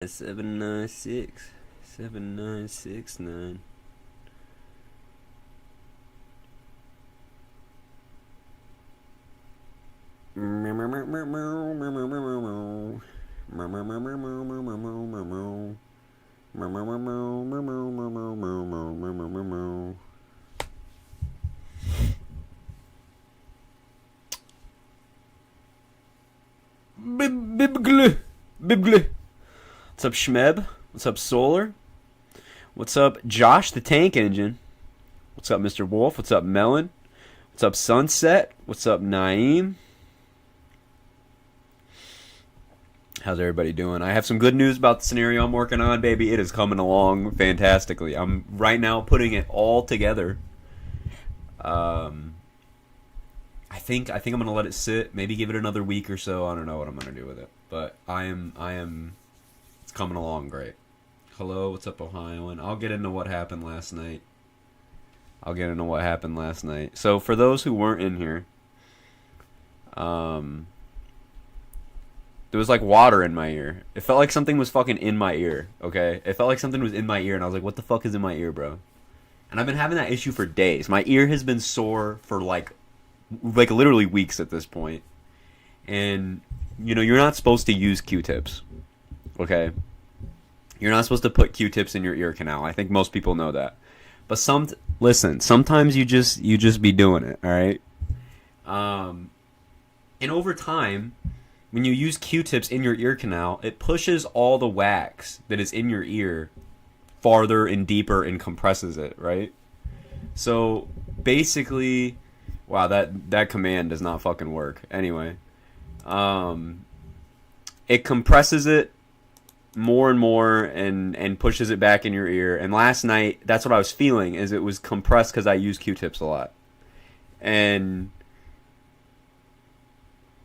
796 7969. Bibgle. What's up, Schmeb? What's up, Solar? What's up, Josh the Tank Engine? What's up, Mr. Wolf? What's up, Melon? What's up, Sunset? What's up, Naeem? How's everybody doing? I have some good news about the scenario I'm working on, baby. It is coming along fantastically. I'm right now putting it all together. I think I'm gonna let it sit. Maybe give it another week or so. I don't know what I'm gonna do with it, but I am. It's coming along great. Hello, what's up, Ohioan? I'll get into what happened last night. So for those who weren't in here, there was like water in my ear. It felt like something was fucking in my ear. Okay, it felt like something was in my ear, and I was like, "What the fuck is in my ear, bro?" And I've been having that issue for days. My ear has been sore for like literally weeks at this point. And you know, you're not supposed to use Q-tips. Okay? You're not supposed to put Q-tips in your ear canal. I think most people know that. But listen, sometimes you just be doing it, all right? And over time, when you use Q-tips in your ear canal, it pushes all the wax that is in your ear farther and deeper and compresses it, right? So basically, wow, that command does not fucking work. Anyway, it compresses it more and more and pushes it back in your ear. And last night, that's what I was feeling, is it was compressed because I use Q-tips a lot. And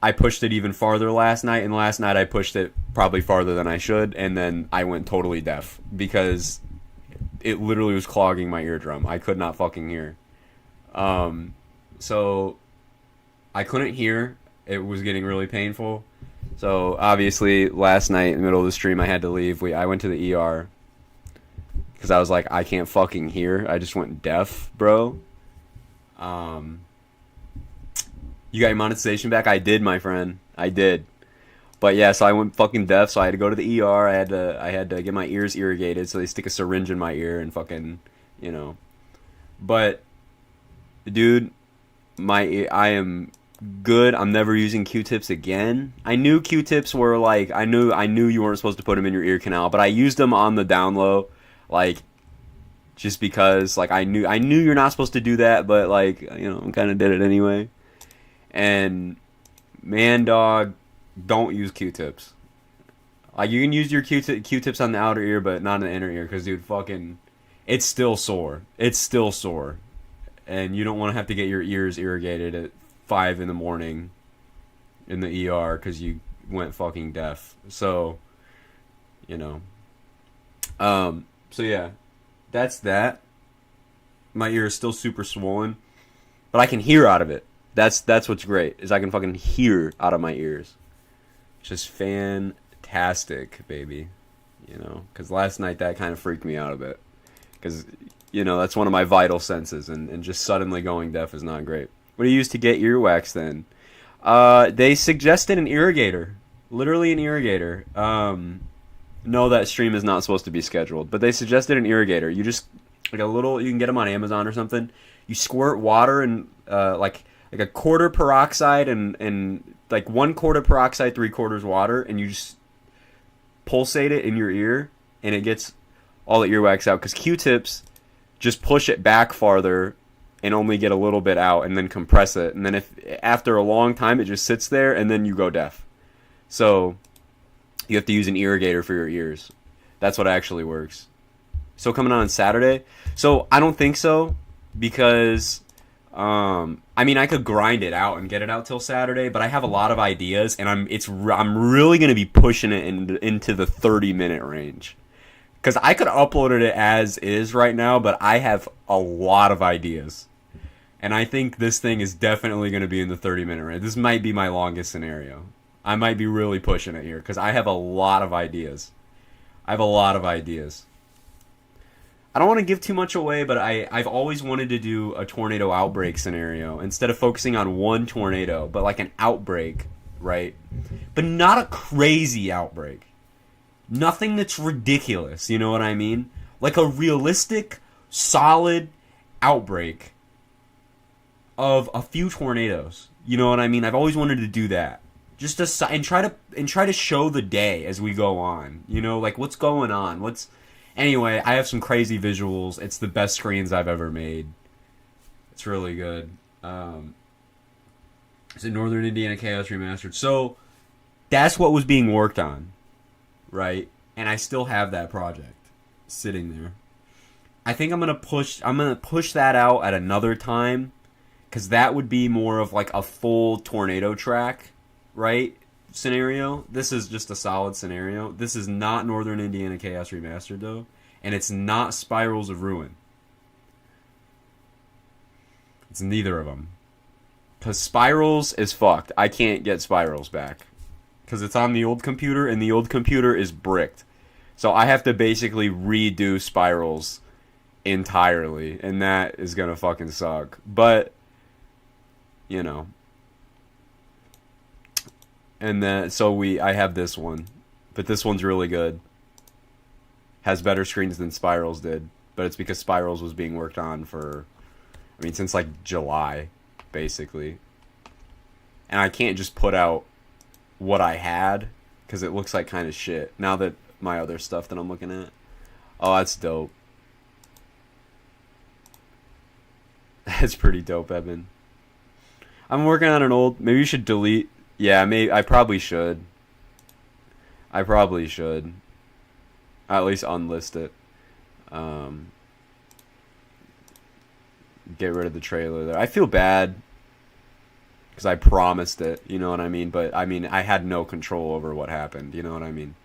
I pushed it even farther last night, and last night I pushed it probably farther than I should, and then I went totally deaf because it literally was clogging my eardrum. I could not fucking hear. So I couldn't hear. It was getting really painful. So obviously last night in the middle of the stream I had to leave. I went to the ER because I was like, I can't fucking hear. I just went deaf, bro. You got your monetization back? I did, my friend. I did. But yeah, so I went fucking deaf, so I had to go to the ER. I had to get my ears irrigated, so they stick a syringe in my ear and fucking, you know. But dude, I am good. I'm never using Q-tips again. I knew Q-tips were like, I knew you weren't supposed to put them in your ear canal, but I used them on the down low, like just because like I knew you're not supposed to do that, but like, you know, I kind of did it anyway. And man, dog, don't use Q-tips. Like, you can use your Q-tips on the outer ear, but not in the inner ear, because dude, fucking, it's still sore. And you don't want to have to get your ears irrigated at 5 in the morning in the ER because you went fucking deaf. So, you know. So yeah, that's that. My ear is still super swollen, but I can hear out of it. That's what's great, is I can fucking hear out of my ears. Just fantastic, baby. You know, because last night that kind of freaked me out a bit. Because, you know, that's one of my vital senses, and just suddenly going deaf is not great. What do you use to get earwax then? They suggested an irrigator. Literally an irrigator. No, that stream is not supposed to be scheduled, but they suggested an irrigator. You just, like a little, you can get them on Amazon or something. You squirt water and, like a quarter peroxide and like 1/4 peroxide, 3/4 water, and you just pulsate it in your ear, and it gets all the earwax out. Because Q-tips just push it back farther and only get a little bit out, and then compress it. And then if after a long time it just sits there, and then you go deaf. So you have to use an irrigator for your ears. That's what actually works. So coming on Saturday? So I don't think so, because I mean, I could grind it out and get it out till Saturday, but I have a lot of ideas, and I'm really gonna be pushing it into the 30-minute range, because I could upload it as is right now, but I have a lot of ideas, and I think this thing is definitely gonna be in the 30-minute range. This might be my longest scenario. I might be really pushing it here because I have a lot of ideas. I have a lot of ideas. I don't want to give too much away, but I've always wanted to do a tornado outbreak scenario instead of focusing on one tornado, but like an outbreak, right? But not a crazy outbreak. Nothing that's ridiculous, you know what I mean? Like a realistic, solid outbreak of a few tornadoes. You know what I mean? I've always wanted to do that. Just to and try to show the day as we go on. You know, like what's going on? Anyway, I have some crazy visuals. It's the best screens I've ever made. It's really good. It's a Northern Indiana Chaos Remastered. So that's what was being worked on, right? And I still have that project sitting there. I think I'm gonna push that out at another time, because that would be more of like a full tornado track, right? Scenario. This is just a solid scenario. This is not Northern Indiana Chaos Remastered though, and it's not Spirals of Ruin. It's neither of them. Because Spirals is fucked. I can't get Spirals back. Because it's on the old computer, and the old computer is bricked. So I have to basically redo Spirals entirely, and that is gonna fucking suck. But, you know. And then, I have this one. But this one's really good. Has better screens than Spirals did. But it's because Spirals was being worked on since like July, basically. And I can't just put out what I had, because it looks like kind of shit. Now that my other stuff that I'm looking at. Oh, that's dope. That's pretty dope, Evan. I'm working on an old... Maybe you should delete... Yeah, I probably should. At least unlist it. Get rid of the trailer there. I feel bad because I promised it, you know what I mean? But, I had no control over what happened, you know what I mean?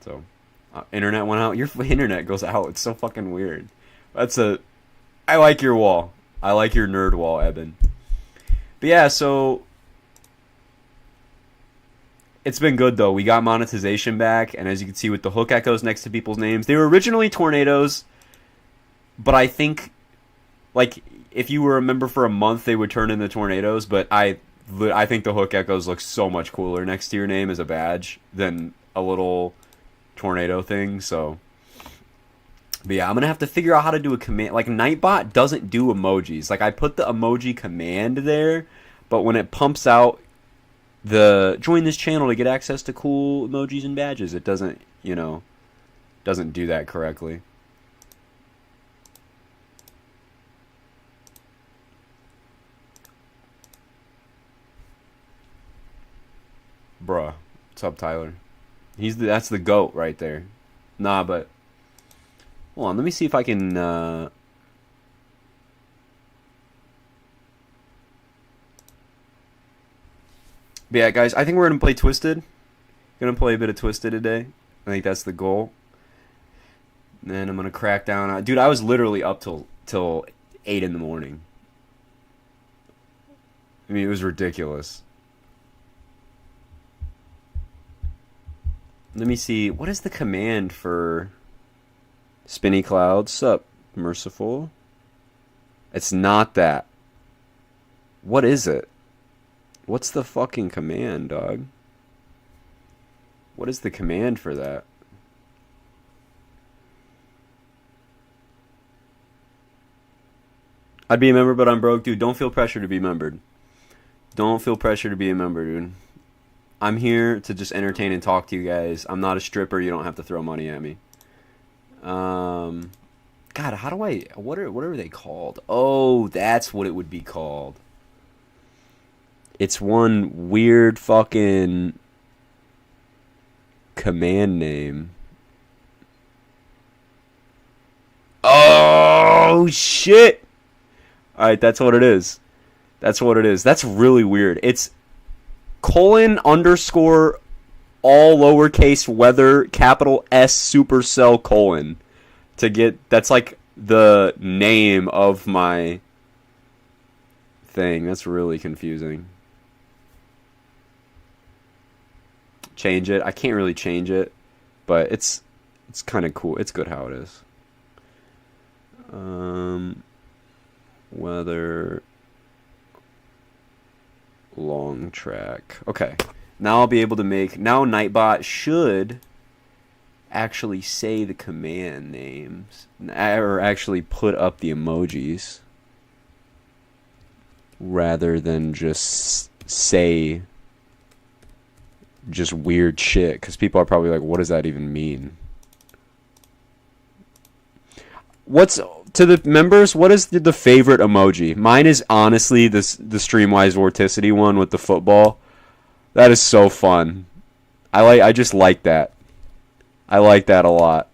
So, internet went out. Your internet goes out. It's so fucking weird. I like your wall. I like your nerd wall, Eben. But yeah, so... It's been good, though. We got monetization back, and as you can see with the hook echoes next to people's names, they were originally tornadoes, but I think, like, if you were a member for a month, they would turn into tornadoes, but I think the hook echoes look so much cooler next to your name as a badge than a little tornado thing, so... But yeah, I'm going to have to figure out how to do a command. Like, Nightbot doesn't do emojis. Like, I put the emoji command there, but when it pumps out join this channel to get access to cool emojis and badges, it doesn't do that correctly. Bruh. What's up, Tyler? That's the GOAT right there. Nah, but hold on, let me see if I can But yeah, guys, I think we're going to play Twisted. Going to play a bit of Twisted today. I think that's the goal. And then I'm going to crack down on... Dude, I was literally up till 8 in the morning. It was ridiculous. Let me see. What is the command for Spinny Cloud? Sup, Merciful? It's not that. What is it? What's the fucking command, dog? What is the command for that? I'd be a member, but I'm broke. Dude, don't feel pressure to be membered. Don't feel pressure to be a member, dude. I'm here to just entertain and talk to you guys. I'm not a stripper. You don't have to throw money at me. God, how do I... What are they called? Oh, that's what it would be called. It's one weird fucking command name. Oh, shit! Alright, that's what it is. That's what it is. That's really weird. It's :_ all lowercase weather capital S supercell : to get... That's like the name of my thing. That's really confusing. Change it. I can't really change it, but it's It's kind of cool. It's good how it is. Weather long track. Okay. Now I'll be able to make... Now Nightbot should actually say the command names. Or actually put up the emojis. Rather than just say just weird shit. Because people are probably like, what does that even mean? What's... To the members, what is the favorite emoji? Mine is honestly the Streamwise Vorticity one with the football. That is so fun. I just like that. I like that a lot.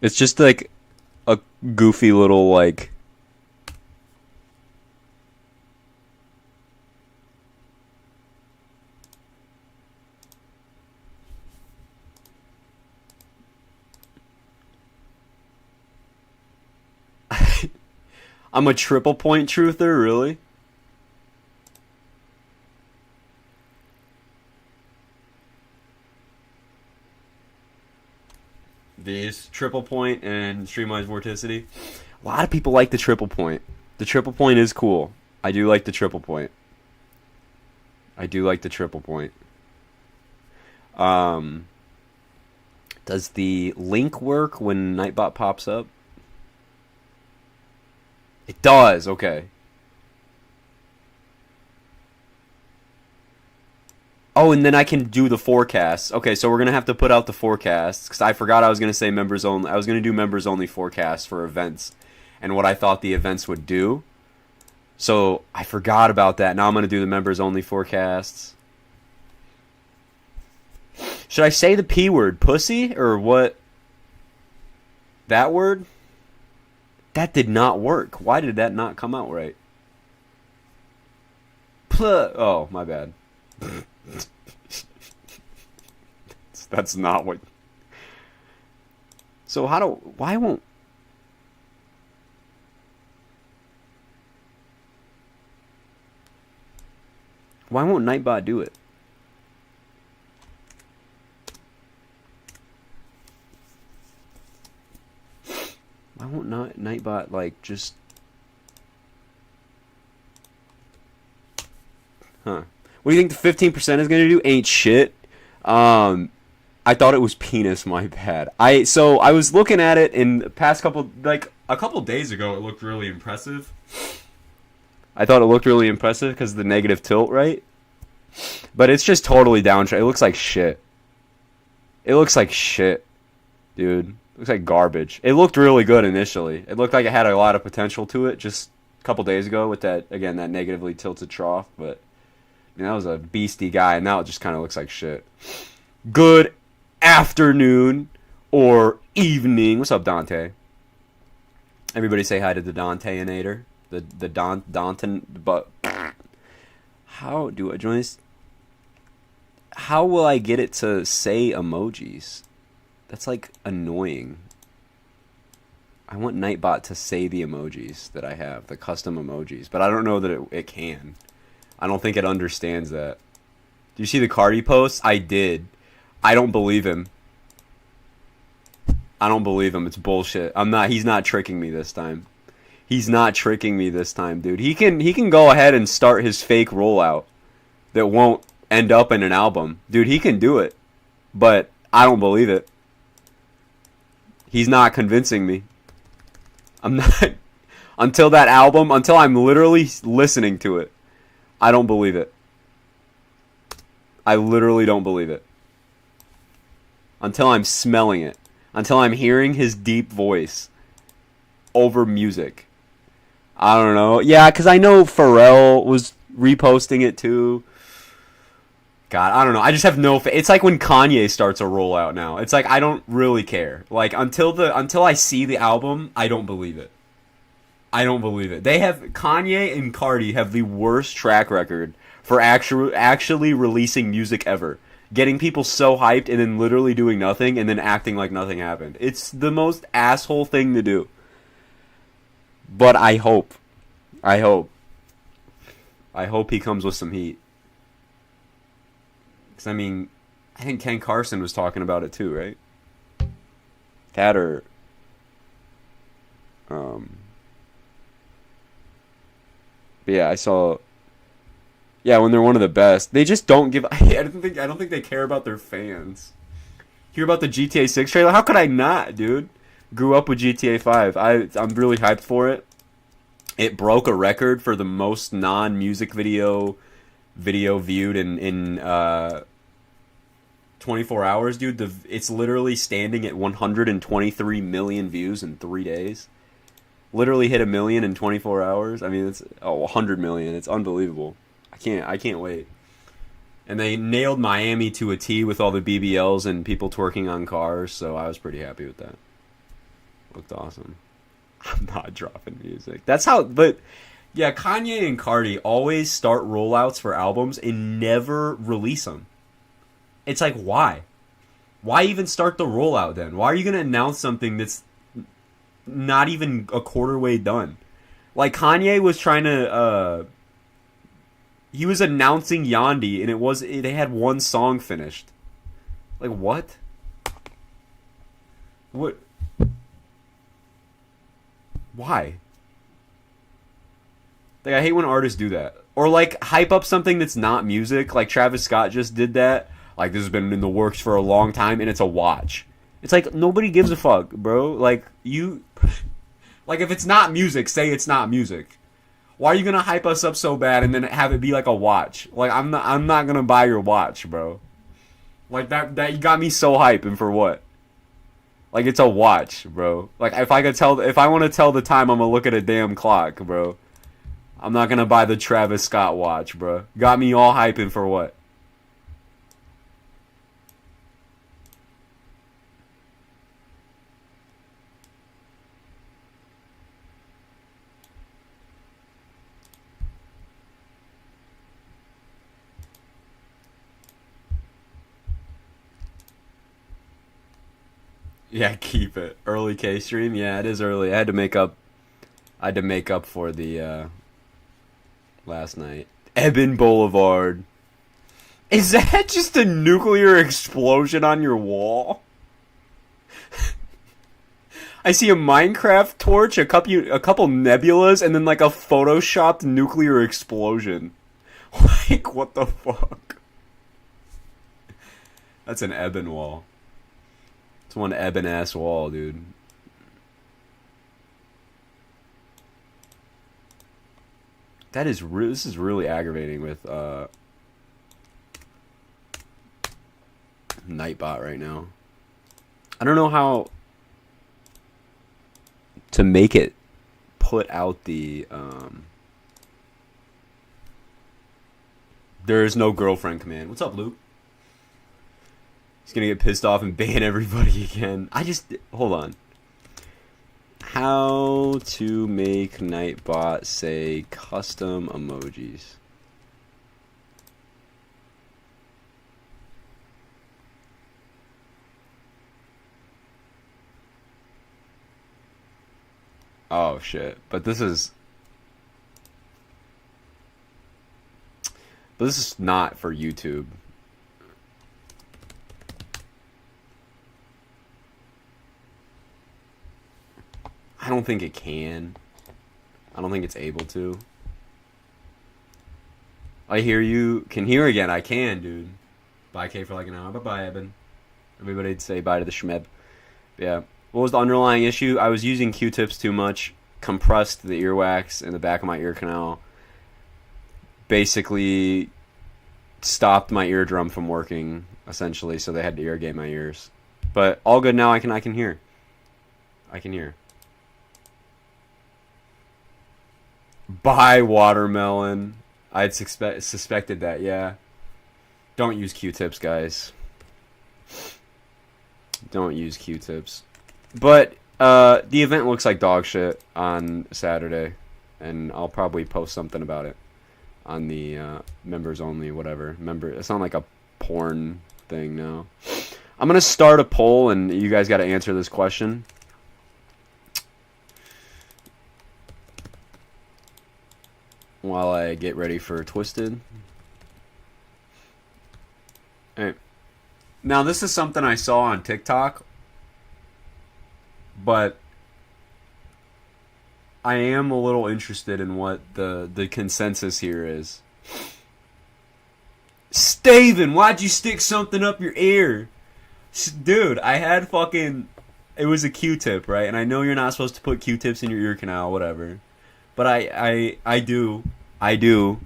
It's just like a goofy little like... I'm a triple point truther, really? These triple point and Streamwise Vorticity. A lot of people like the triple point. The triple point is cool. I do like the triple point. I do like the triple point. Does the link work when Nightbot pops up? It does, okay. Oh, and then I can do the forecasts. Okay, so we're going to have to put out the forecasts, because I forgot I was going to say members only. I was going to do members only forecasts for events, and what I thought the events would do. So I forgot about that. Now I'm going to do the members only forecasts. Should I say the P word, pussy, or what? That word? That did not work. Why did that not come out right? Oh, my bad. That's not what... So how do... Why won't... Why won't Nightbot do it? Why won't not Nightbot, like, just... Huh. What do you think the 15% is going to do? Ain't shit. I thought it was penis, my bad. So I was looking at it in the past couple... Like, a couple days ago, it looked really impressive. I thought it looked really impressive because of the negative tilt, right? But it's just totally downtrend. It looks like shit. It looks like shit, dude. Looks like garbage. It looked really good initially. It looked like it had a lot of potential to it just a couple days ago with that, again, that negatively tilted trough. But I mean, that was a beastie guy, and now it just kind of looks like shit. Good afternoon or evening. What's up, Dante? Everybody say hi to the Dante-inator. The Danton... But how do I join this? How will I get it to say emojis? That's like annoying. I want Nightbot to say the emojis that I have, the custom emojis, but I don't know that it can. I don't think it understands that. Do you see the Cardi post? I did. I don't believe him. I don't believe him. It's bullshit. He's not tricking me this time. He's not tricking me this time, dude. He can go ahead and start his fake rollout that won't end up in an album. Dude, he can do it. But I don't believe it. He's not convincing me. I'm not... Until that album, until I'm literally listening to it, I don't believe it. I literally don't believe it. Until I'm smelling it. Until I'm hearing his deep voice over music. I don't know. Yeah, because I know Pharrell was reposting it too. God, I don't know. I just have no... It's like when Kanye starts a rollout now. It's like I don't really care. Like until I see the album, I don't believe it. I don't believe it. Kanye and Cardi have the worst track record for actually releasing music ever. Getting people so hyped and then literally doing nothing and then acting like nothing happened. It's the most asshole thing to do. But I hope he comes with some heat. Because, I mean, I think Ken Carson was talking about it too, right? That or um but yeah, I saw yeah, when they're one of the best. They just don't give I don't think they care about their fans. Hear about the GTA 6 trailer? How could I not, dude? Grew up with GTA 5. I'm really hyped for it. It broke a record for the most non-music video viewed in 24 hours, dude. It's literally standing at 123 million views in 3 days. Literally hit 1 million in 24 hours. I mean, it's 100 million. It's unbelievable. I can't wait. And they nailed Miami to a T with all the BBLs and people twerking on cars, so I was pretty happy with that. Looked awesome. I'm not dropping music. That's how, but yeah, Kanye and Cardi always start rollouts for albums and never release them. It's like, why? Why even start the rollout then? Why are you going to announce something that's not even a quarter way done? Like, Kanye was trying to, he was announcing Yandi, and they had one song finished. Like, what? What? Why? Like, I hate when artists do that. Or, like, hype up something that's not music. Like, Travis Scott just did that. Like, this has been in the works for a long time, and it's a watch. It's like, nobody gives a fuck, bro. Like, you... Like, if it's not music, say it's not music. Why are you gonna hype us up so bad and then have it be like a watch? Like, I'm not gonna buy your watch, bro. Like, that you got me so hype, and for what? Like, it's a watch, bro. Like, if I want to tell the time, I'm gonna look at a damn clock, bro. I'm not gonna buy the Travis Scott watch, bro. Got me all hyping for what? Yeah, keep it. Early K stream. Yeah, it is early. I had to make up for the last night. Eben Boulevard. Is that just a nuclear explosion on your wall? I see a Minecraft torch, a couple nebulas, and then like a photoshopped nuclear explosion. Like, what the fuck? That's an Eben wall. It's one Eben ass wall, dude. This is really aggravating with Nightbot right now. I don't know how to make it put out the there is no girlfriend command. What's up, Luke? He's gonna get pissed off and ban everybody again. Hold on. How to make Nightbot say custom emojis. Oh shit. But this is not for YouTube. I don't think it can. I don't think it's able to. I hear you. Can hear again. I can, dude. Bye, K, for like an hour. Bye-bye, Eben. Everybody'd say bye to the Schmeb. Yeah. What was the underlying issue? I was using Q-tips too much. Compressed the earwax in the back of my ear canal. Basically stopped my eardrum from working, essentially, so they had to irrigate my ears. But all good now. I can hear. I can hear. Buy watermelon. I'd suspected that, yeah. Don't use Q-tips, guys. Don't use Q-tips. But the event looks like dog shit on Saturday, and I'll probably post something about it on the members only, whatever. It's not like a porn thing now. I'm gonna start a poll, and you guys got to answer this question. While I get ready for Twisted. Alright. Now, this is something I saw on TikTok, but I am a little interested in what the consensus here is. Staven, why'd you stick something up your ear? Dude, I had fucking... It was a Q-tip, right? And I know you're not supposed to put Q-tips in your ear canal, whatever. But I do. I do.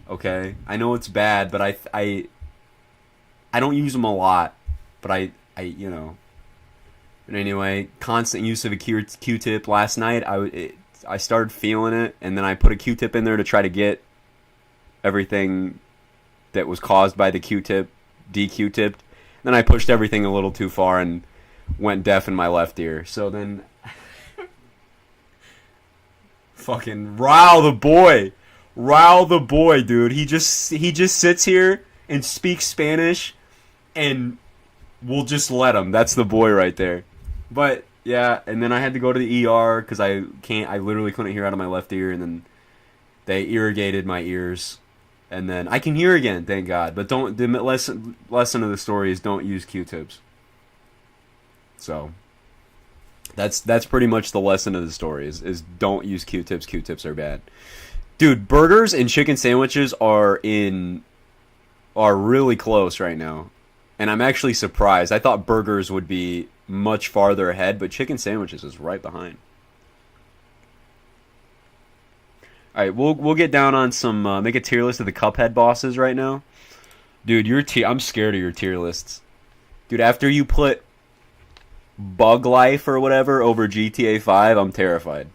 Okay? I know it's bad, but I don't use them a lot. But you know... But anyway, constant use of a Q-tip. Last night, I started feeling it, and then I put a Q-tip in there to try to get everything that was caused by the Q-tip de-Q-tipped. Then I pushed everything a little too far and went deaf in my left ear. So then... fucking Ral the boy, dude. He just sits here and speaks Spanish, and we'll just let him. That's the boy right there. But yeah, and then I had to go to the ER because I literally couldn't hear out of my left ear, and then they irrigated my ears, and then I can hear again, thank God. But the lesson of the story is don't use Q-tips. So that's pretty much the lesson of the story is don't use Q-tips. Q-tips are bad. Dude, burgers and chicken sandwiches are really close right now. And I'm actually surprised. I thought burgers would be much farther ahead, but chicken sandwiches is right behind. All right, we'll get down on some make a tier list of the Cuphead bosses right now. Dude, I'm scared of your tier lists. Dude, after you put Bug Life or whatever over GTA 5, I'm terrified.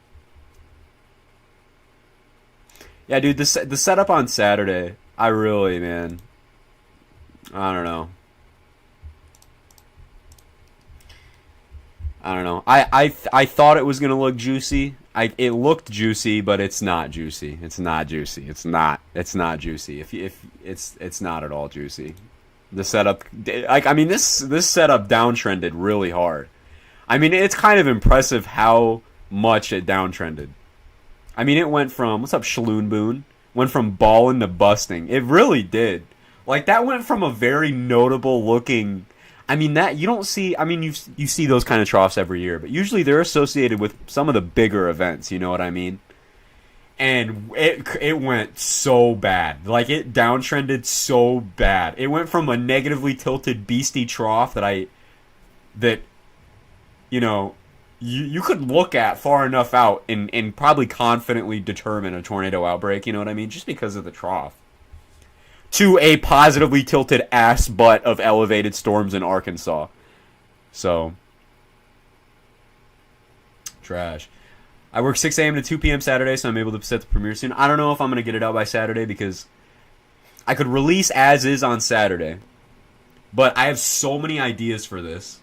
Yeah, dude, the setup on Saturday, I don't know. I thought it was gonna look juicy. It looked juicy, but it's not juicy. It's not juicy. It's not juicy. If it's not at all juicy. The setup, this setup downtrended really hard. I mean, it's kind of impressive how much it downtrended. I mean, it went from, what's up, Shaloon Boone? Went from ballin' to busting. It really did. Like, that went from a very notable looking... I mean, that you don't see... I mean, you see those kind of troughs every year, but usually they're associated with some of the bigger events, you know what I mean? And it went so bad. Like, it downtrended so bad. It went from a negatively tilted beastie trough that you know, you could look at far enough out and probably confidently determine a tornado outbreak, you know what I mean? Just because of the trough. To a positively tilted ass butt of elevated storms in Arkansas. So, trash. I work 6 a.m. to 2 p.m. Saturday, so I'm able to set the premiere soon. I don't know if I'm going to get it out by Saturday because I could release as is on Saturday. But I have so many ideas for this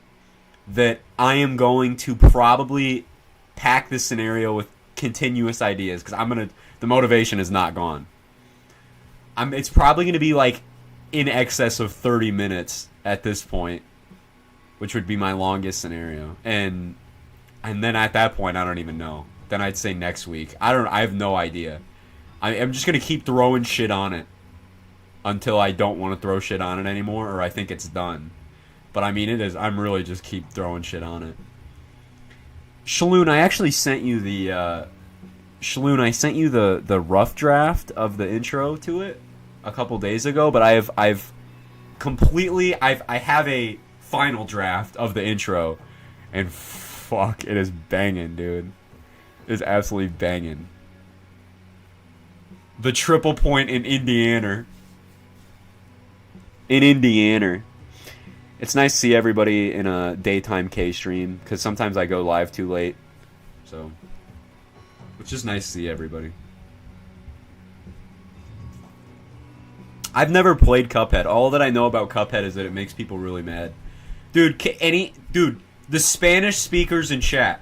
that I am going to probably pack this scenario with continuous ideas because the motivation is not gone. It's probably going to be like in excess of 30 minutes at this point, which would be my longest scenario. And then at that point, I don't even know. Then I'd say next week. I have no idea. I'm just going to keep throwing shit on it until I don't want to throw shit on it anymore or I think it's done. But I mean, I'm really just keep throwing shit on it. Shaloon, I actually sent you the the rough draft of the intro to it a couple days ago, but I have a final draft of the intro, and fuck, it is banging, dude. It is absolutely banging. The triple point in Indiana. It's nice to see everybody in a daytime K stream, because sometimes I go live too late. So, it's just nice to see everybody. I've never played Cuphead. All that I know about Cuphead is that it makes people really mad. Dude, the Spanish speakers in chat.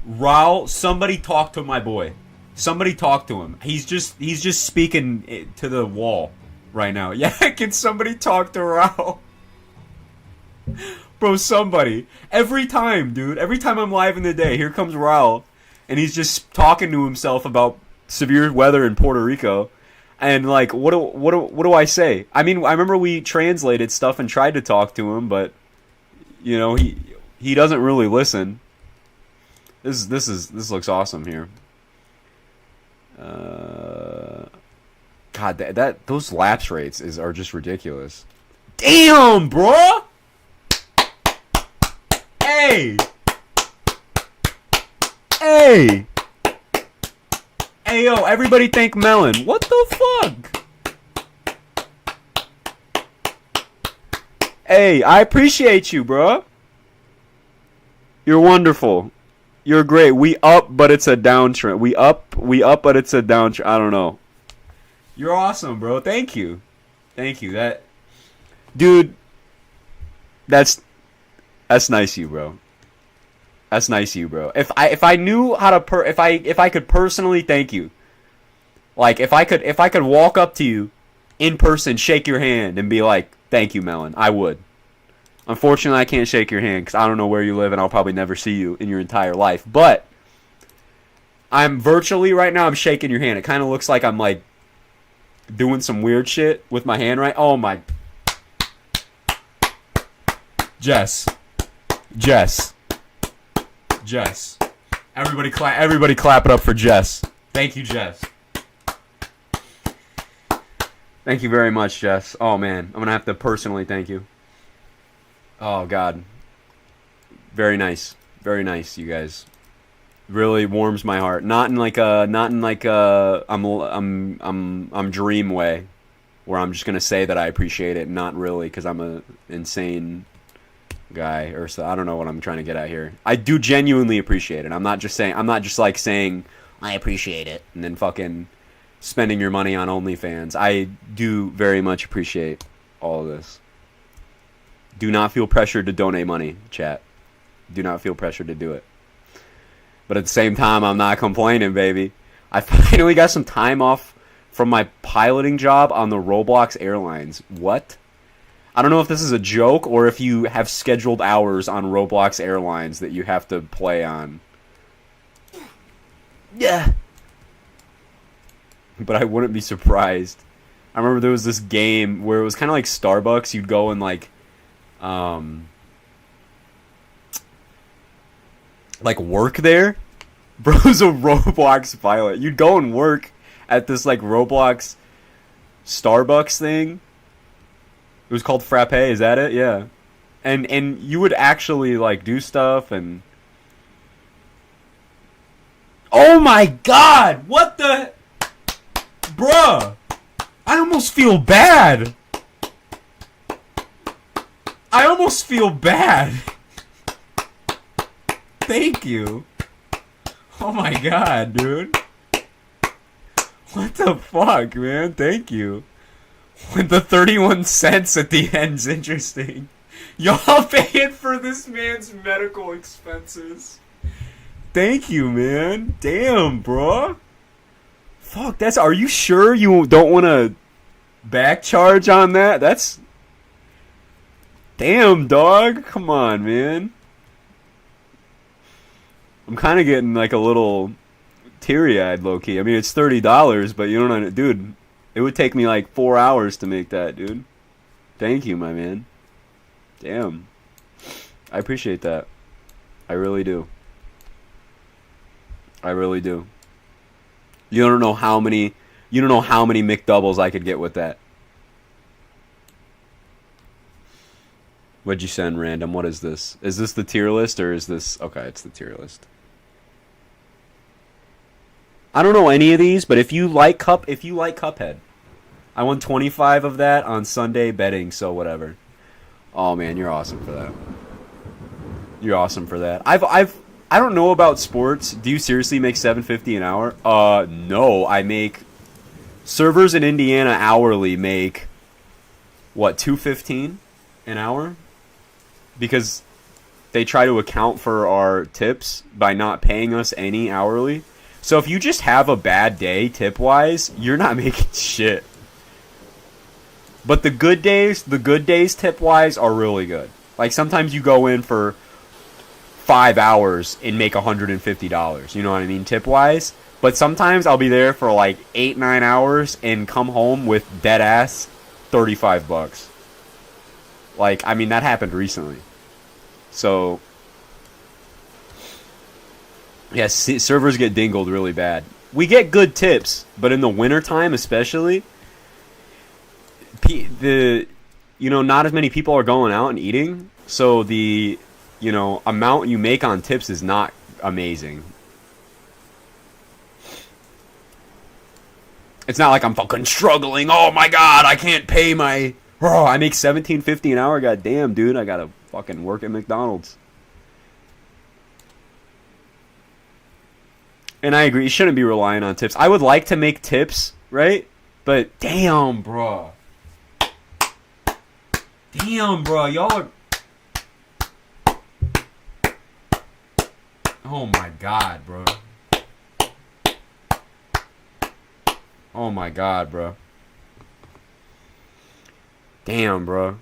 Raul, somebody talk to my boy. Somebody talk to him. He's just speaking to the wall right now. Yeah, can somebody talk to Raul? Bro, somebody. Every time, dude. Every time I'm live in the day, here comes Raul. And he's just talking to himself about severe weather in Puerto Rico. And like, what do I say? I mean, I remember we translated stuff and tried to talk to him, but you know, he doesn't really listen. This looks awesome here. God, that those lapse rates are just ridiculous. Damn, bro. Hey. Hey. Hey, yo, everybody thank Melon. What the fuck? Hey, I appreciate you, bro. You're wonderful. You're great. We up, but it's a downtrend. We up, but it's a downtrend. I don't know. You're awesome, bro. Thank you. Thank you. Dude, that's nice of you, bro. That's nice of you, bro. If I knew how to if I could personally thank you, like if I could walk up to you in person, shake your hand, and be like, "Thank you, Melon," I would. Unfortunately, I can't shake your hand because I don't know where you live, and I'll probably never see you in your entire life. But I'm virtually right now. I'm shaking your hand. It kind of looks like I'm like doing some weird shit with my hand, right? Oh my. Jess. Everybody clap it up for Jess. Thank you, Jess. Thank you very much, Jess. Oh man, I'm gonna have to personally thank you. Oh god. Very nice, you guys. Really warms my heart. Not in like a I'm dream way, where I'm just gonna say that I appreciate it. Not really, because I'm a insane guy, or so I don't know what I'm trying to get at here. I do genuinely appreciate it. I'm not just saying I appreciate it and then fucking spending your money on OnlyFans. I do very much appreciate all of this. Do not feel pressured to donate money, chat. Do not feel pressured to do it. But at the same time, I'm not complaining, baby. I finally got some time off from my piloting job on the Roblox Airlines. What? I don't know if this is a joke or if you have scheduled hours on Roblox Airlines that you have to play on. Yeah. But I wouldn't be surprised. I remember there was this game where it was kind of like Starbucks. You'd go and like work there. Bro's a Roblox pilot. You'd go and work at this like Roblox Starbucks thing. It was called Frappe, is that it? Yeah. And you would actually like do stuff and oh my god! What the bruh! I almost feel bad. Thank you. Oh my god, dude. What the fuck, man? Thank you. With the 31 cents at the end's interesting. Y'all paying for this man's medical expenses. Thank you, man. Damn, bro. Fuck, are you sure you don't want to back charge on that? That's... Damn, dog. Come on, man. I'm kind of getting like a little teary-eyed, low-key. I mean, it's $30, but you don't know... Dude... It would take me like 4 hours to make that, dude. Thank you, my man. Damn. I appreciate that. I really do. You don't know how many McDoubles I could get with that. What'd you send, random? What is this? Is this the tier list or is this... Okay, it's the tier list. I don't know any of these, but if you like Cuphead, I won 25 of that on Sunday betting, so whatever. Oh man, you're awesome for that. I don't know about sports. Do you seriously make $7.50 an hour? No, I make servers in Indiana hourly make what, $2.15 an hour? Because they try to account for our tips by not paying us any hourly. So if you just have a bad day tip-wise, you're not making shit. But the good days tip-wise are really good. Like sometimes you go in for 5 hours and make $150. You know what I mean, tip-wise. But sometimes I'll be there for like 8-9 hours and come home with dead ass $35. Like, I mean, that happened recently. So, yeah, servers get dingled really bad. We get good tips, but in the wintertime especially, not as many people are going out and eating, so the, amount you make on tips is not amazing. It's not like I'm fucking struggling. Oh my god, I can't pay my... Oh, I make $17.50 an hour. God damn, dude, I gotta fucking work at McDonald's. And I agree, you shouldn't be relying on tips. I would like to make tips, right? But damn, bro. Damn, bro, y'all are... Oh my god, bro. Oh my god, bro. Damn, bro.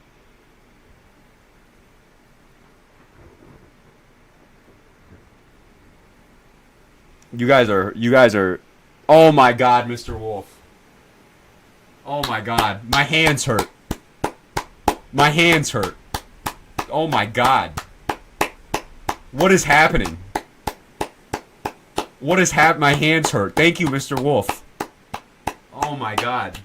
You guys are... Oh my god, Mr. Wolf. Oh my god. My hands hurt. My hands hurt. Oh my god. What is happening? What is my hands hurt. Thank you, Mr. Wolf. Oh my god.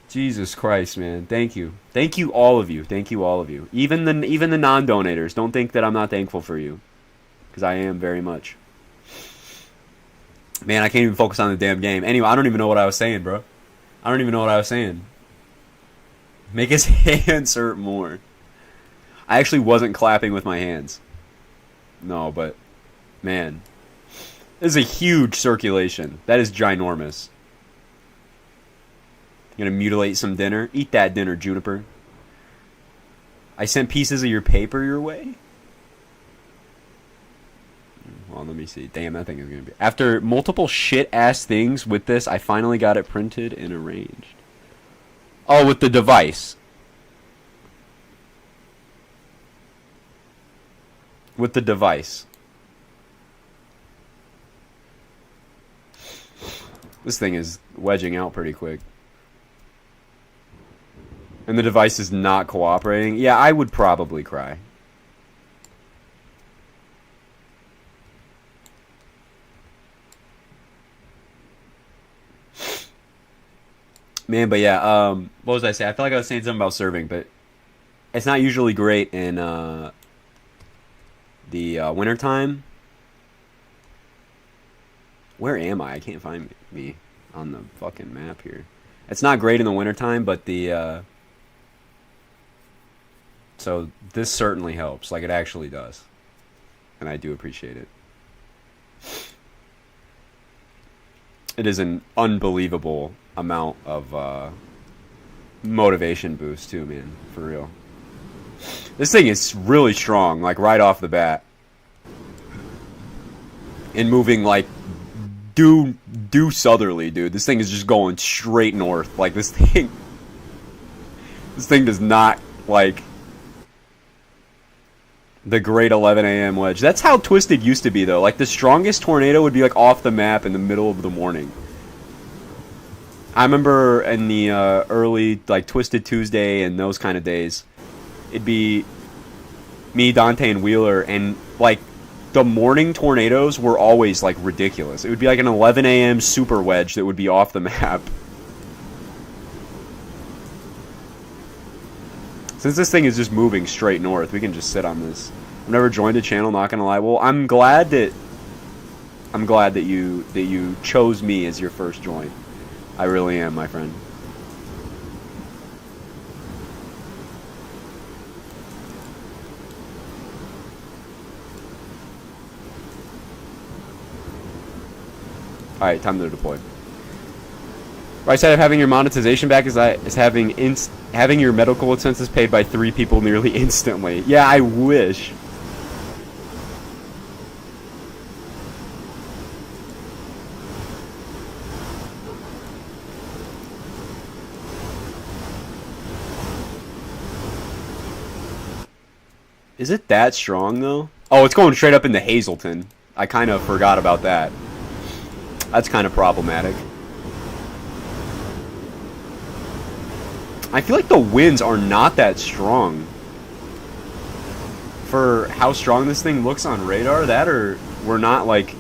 Jesus Christ, man. Thank you. Thank you, all of you. Thank you, all of you. Even the non-donators. Don't think that I'm not thankful for you. Because I am very much. Man, I can't even focus on the damn game. Anyway, I don't even know what I was saying, bro. I don't even know what I was saying. Make his hands hurt more. I actually wasn't clapping with my hands. No, but... Man. This is a huge circulation. That is ginormous. You gonna mutilate some dinner? Eat that dinner, Juniper. I sent pieces of your paper your way? Well, let me see. Damn, that thing is gonna be... After multiple shit-ass things with this, I finally got it printed and arranged. Oh, with the device. With the device. This thing is wedging out pretty quick. And the device is not cooperating. Yeah, I would probably cry. Man, but yeah, what was I saying? I feel like I was saying something about serving, but it's not usually great in the wintertime. Where am I? I can't find me on the fucking map here. It's not great in the wintertime, but so this certainly helps. Like, it actually does. And I do appreciate it. It is an unbelievable amount of motivation boost too, man. For real. This thing is really strong, like right off the bat. And moving like due southerly, dude. This thing is just going straight north. Like this thing does not like the great 11 a.m. wedge. That's how Twisted used to be, though. Like, the strongest tornado would be, like, off the map in the middle of the morning. I remember in the early, like, Twisted Tuesday and those kind of days, it'd be me, Dante, and Wheeler, and, like, the morning tornadoes were always, like, ridiculous. It would be, like, an 11 a.m. super wedge that would be off the map. Since this thing is just moving straight north, we can just sit on this. I've never joined a channel, not gonna lie. Well, I'm glad that you chose me as your first join. I really am, my friend. Alright, time to deploy. Right side of having your monetization back is having your medical expenses paid by 3 people nearly instantly. Yeah, I wish. Is it that strong, though? Oh, it's going straight up into Hazleton. I kind of forgot about that. That's kind of problematic. I feel like the winds are not that strong. For how strong this thing looks on radar, that or we're not, like,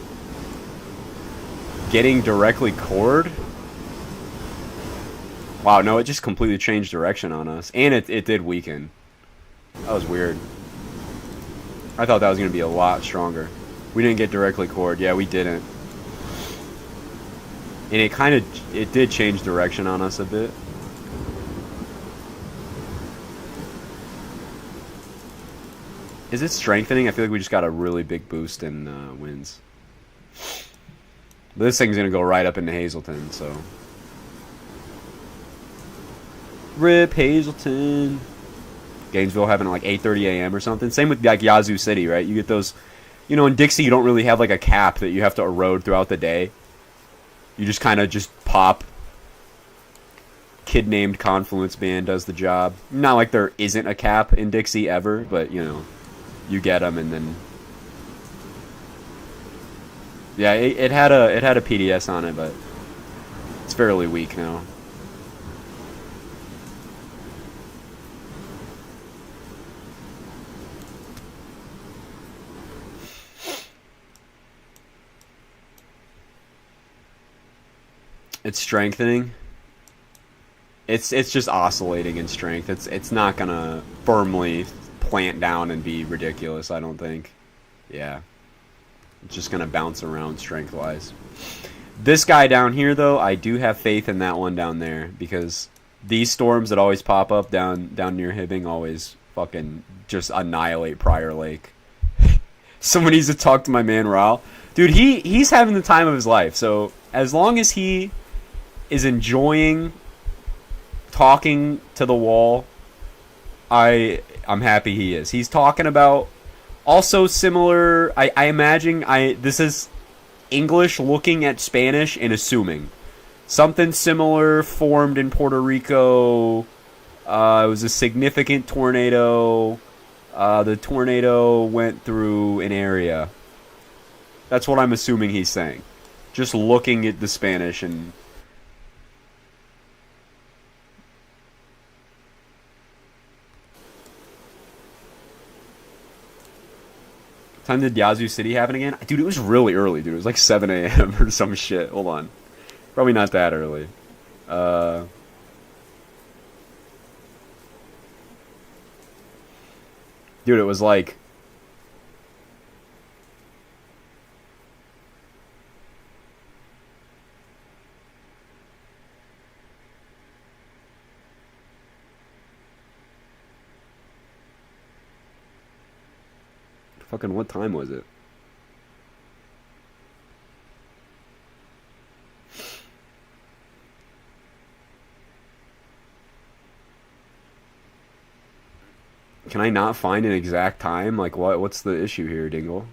getting directly cored. Wow, no, it just completely changed direction on us. And it did weaken. That was weird. I thought that was going to be a lot stronger. We didn't get directly cored. Yeah, we didn't. And it did change direction on us a bit. Is it strengthening? I feel like we just got a really big boost in winds. But this thing's going to go right up into Hazleton, so. Rip Hazleton. Gainesville having like 8:30 a.m. or something. Same with like Yazoo City, right? You get those, you know, in Dixie you don't really have like a cap that you have to erode throughout the day. You just kind of just pop. Kid named Confluence Band does the job. Not like there isn't a cap in Dixie ever, but you know, you get them and then. Yeah, it had a PDS on it, but it's fairly weak now. It's strengthening. It's just oscillating in strength. It's not gonna firmly plant down and be ridiculous, I don't think. Yeah. It's just gonna bounce around strength wise. This guy down here though, I do have faith in that one down there because these storms that always pop up down near Hibbing always fucking just annihilate Prior Lake. Someone needs to talk to my man Raul. Dude, he's having the time of his life. So as long as he is enjoying talking to the wall, I'm happy he is. He's talking about also similar. I imagine this is English looking at Spanish and assuming something similar formed in Puerto Rico. It was a significant tornado. The tornado went through an area. That's what I'm assuming he's saying. Just looking at the Spanish and. Time did Yazoo City happen again? Dude, it was really early, dude. It was like 7 a.m. or some shit. Hold on. Probably not that early. Dude, it was like... Fucking what time was it? Can I not find an exact time? Like what's the issue here, Dingle?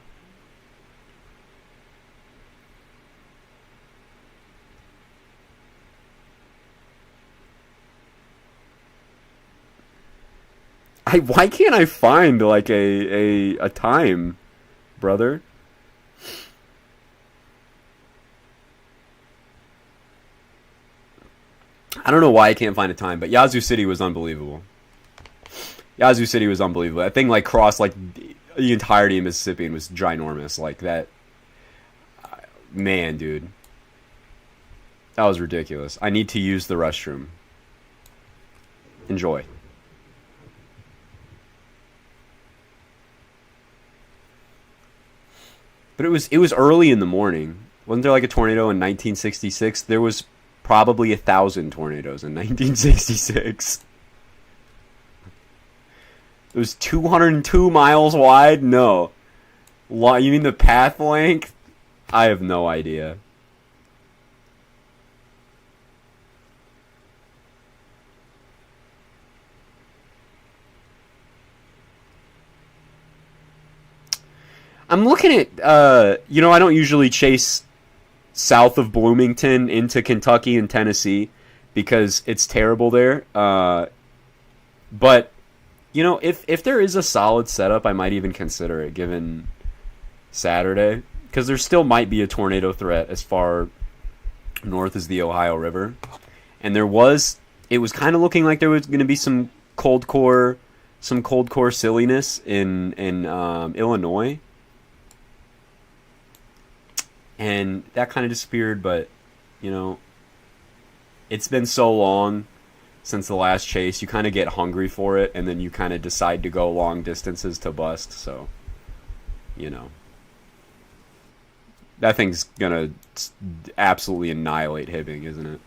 Why can't I find like a time, brother? I don't know why I can't find a time, but Yazoo City was unbelievable. Yazoo City was unbelievable. That thing like crossed like the entirety of Mississippi and was ginormous. Like that, man, dude, that was ridiculous. I need to use the restroom. Enjoy. But it was early in the morning. Wasn't there like a tornado in 1966? There was probably 1,000 tornadoes in 1966. It was 202 miles wide? No. You mean the path length? I have no idea. I'm looking at, you know, I don't usually chase south of Bloomington into Kentucky and Tennessee because it's terrible there. But, you know, if there is a solid setup, I might even consider it given Saturday. Because there still might be a tornado threat as far North is the Ohio River. And it was kind of looking like there was going to be some cold core silliness in Illinois. And that kind of disappeared, but, you know, it's been so long since the last chase, you kind of get hungry for it, and then you kind of decide to go long distances to bust, so, you know. That thing's gonna absolutely annihilate Hibbing, isn't it?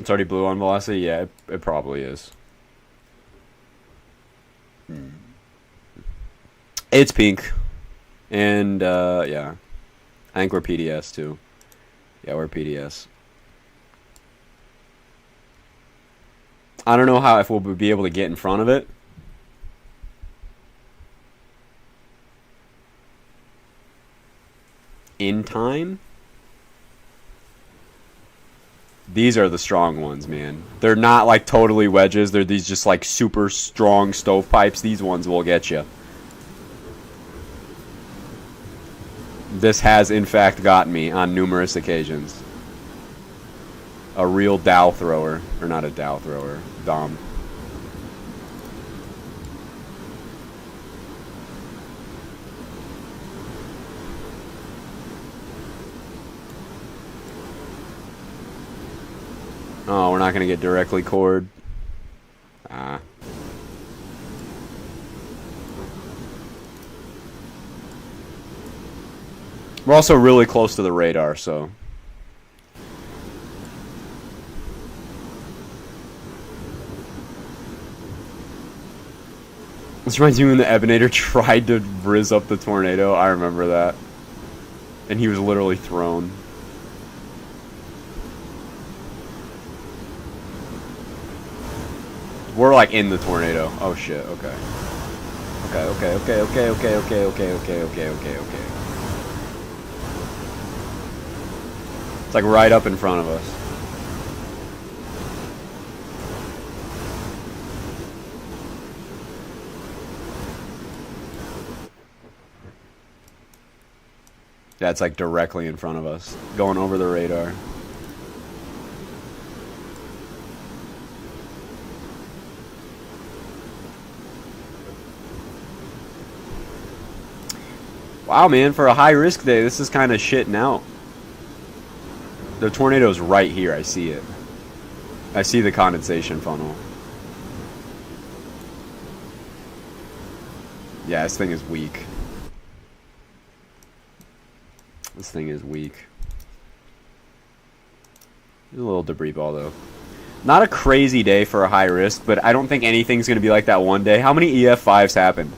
It's already blue on velocity? Yeah, it probably is. It's pink. And, yeah. I think we're PDS, too. Yeah, we're PDS. I don't know if we'll be able to get in front of it. In time? These are the strong ones, man. They're not like totally wedges. They're these just like super strong stovepipes. These ones will get you. This has in fact gotten me on numerous occasions. A real dowel thrower. Or not a dowel thrower. Dom. Oh, we're not going to get directly cored. Ah. We're also really close to the radar, so... This reminds me when the Ebanator tried to rizz up the tornado. I remember that. And he was literally thrown. We're like in the tornado. Oh shit, okay. Okay. It's like right up in front of us. Yeah, it's like directly in front of us. Going over the radar. Wow, man, for a high-risk day, this is kind of shitting out. The tornado's right here. I see it. I see the condensation funnel. Yeah, this thing is weak. This thing is weak. There's a little debris ball, though. Not a crazy day for a high-risk, but I don't think anything's going to be like that one day. How many EF5s happened?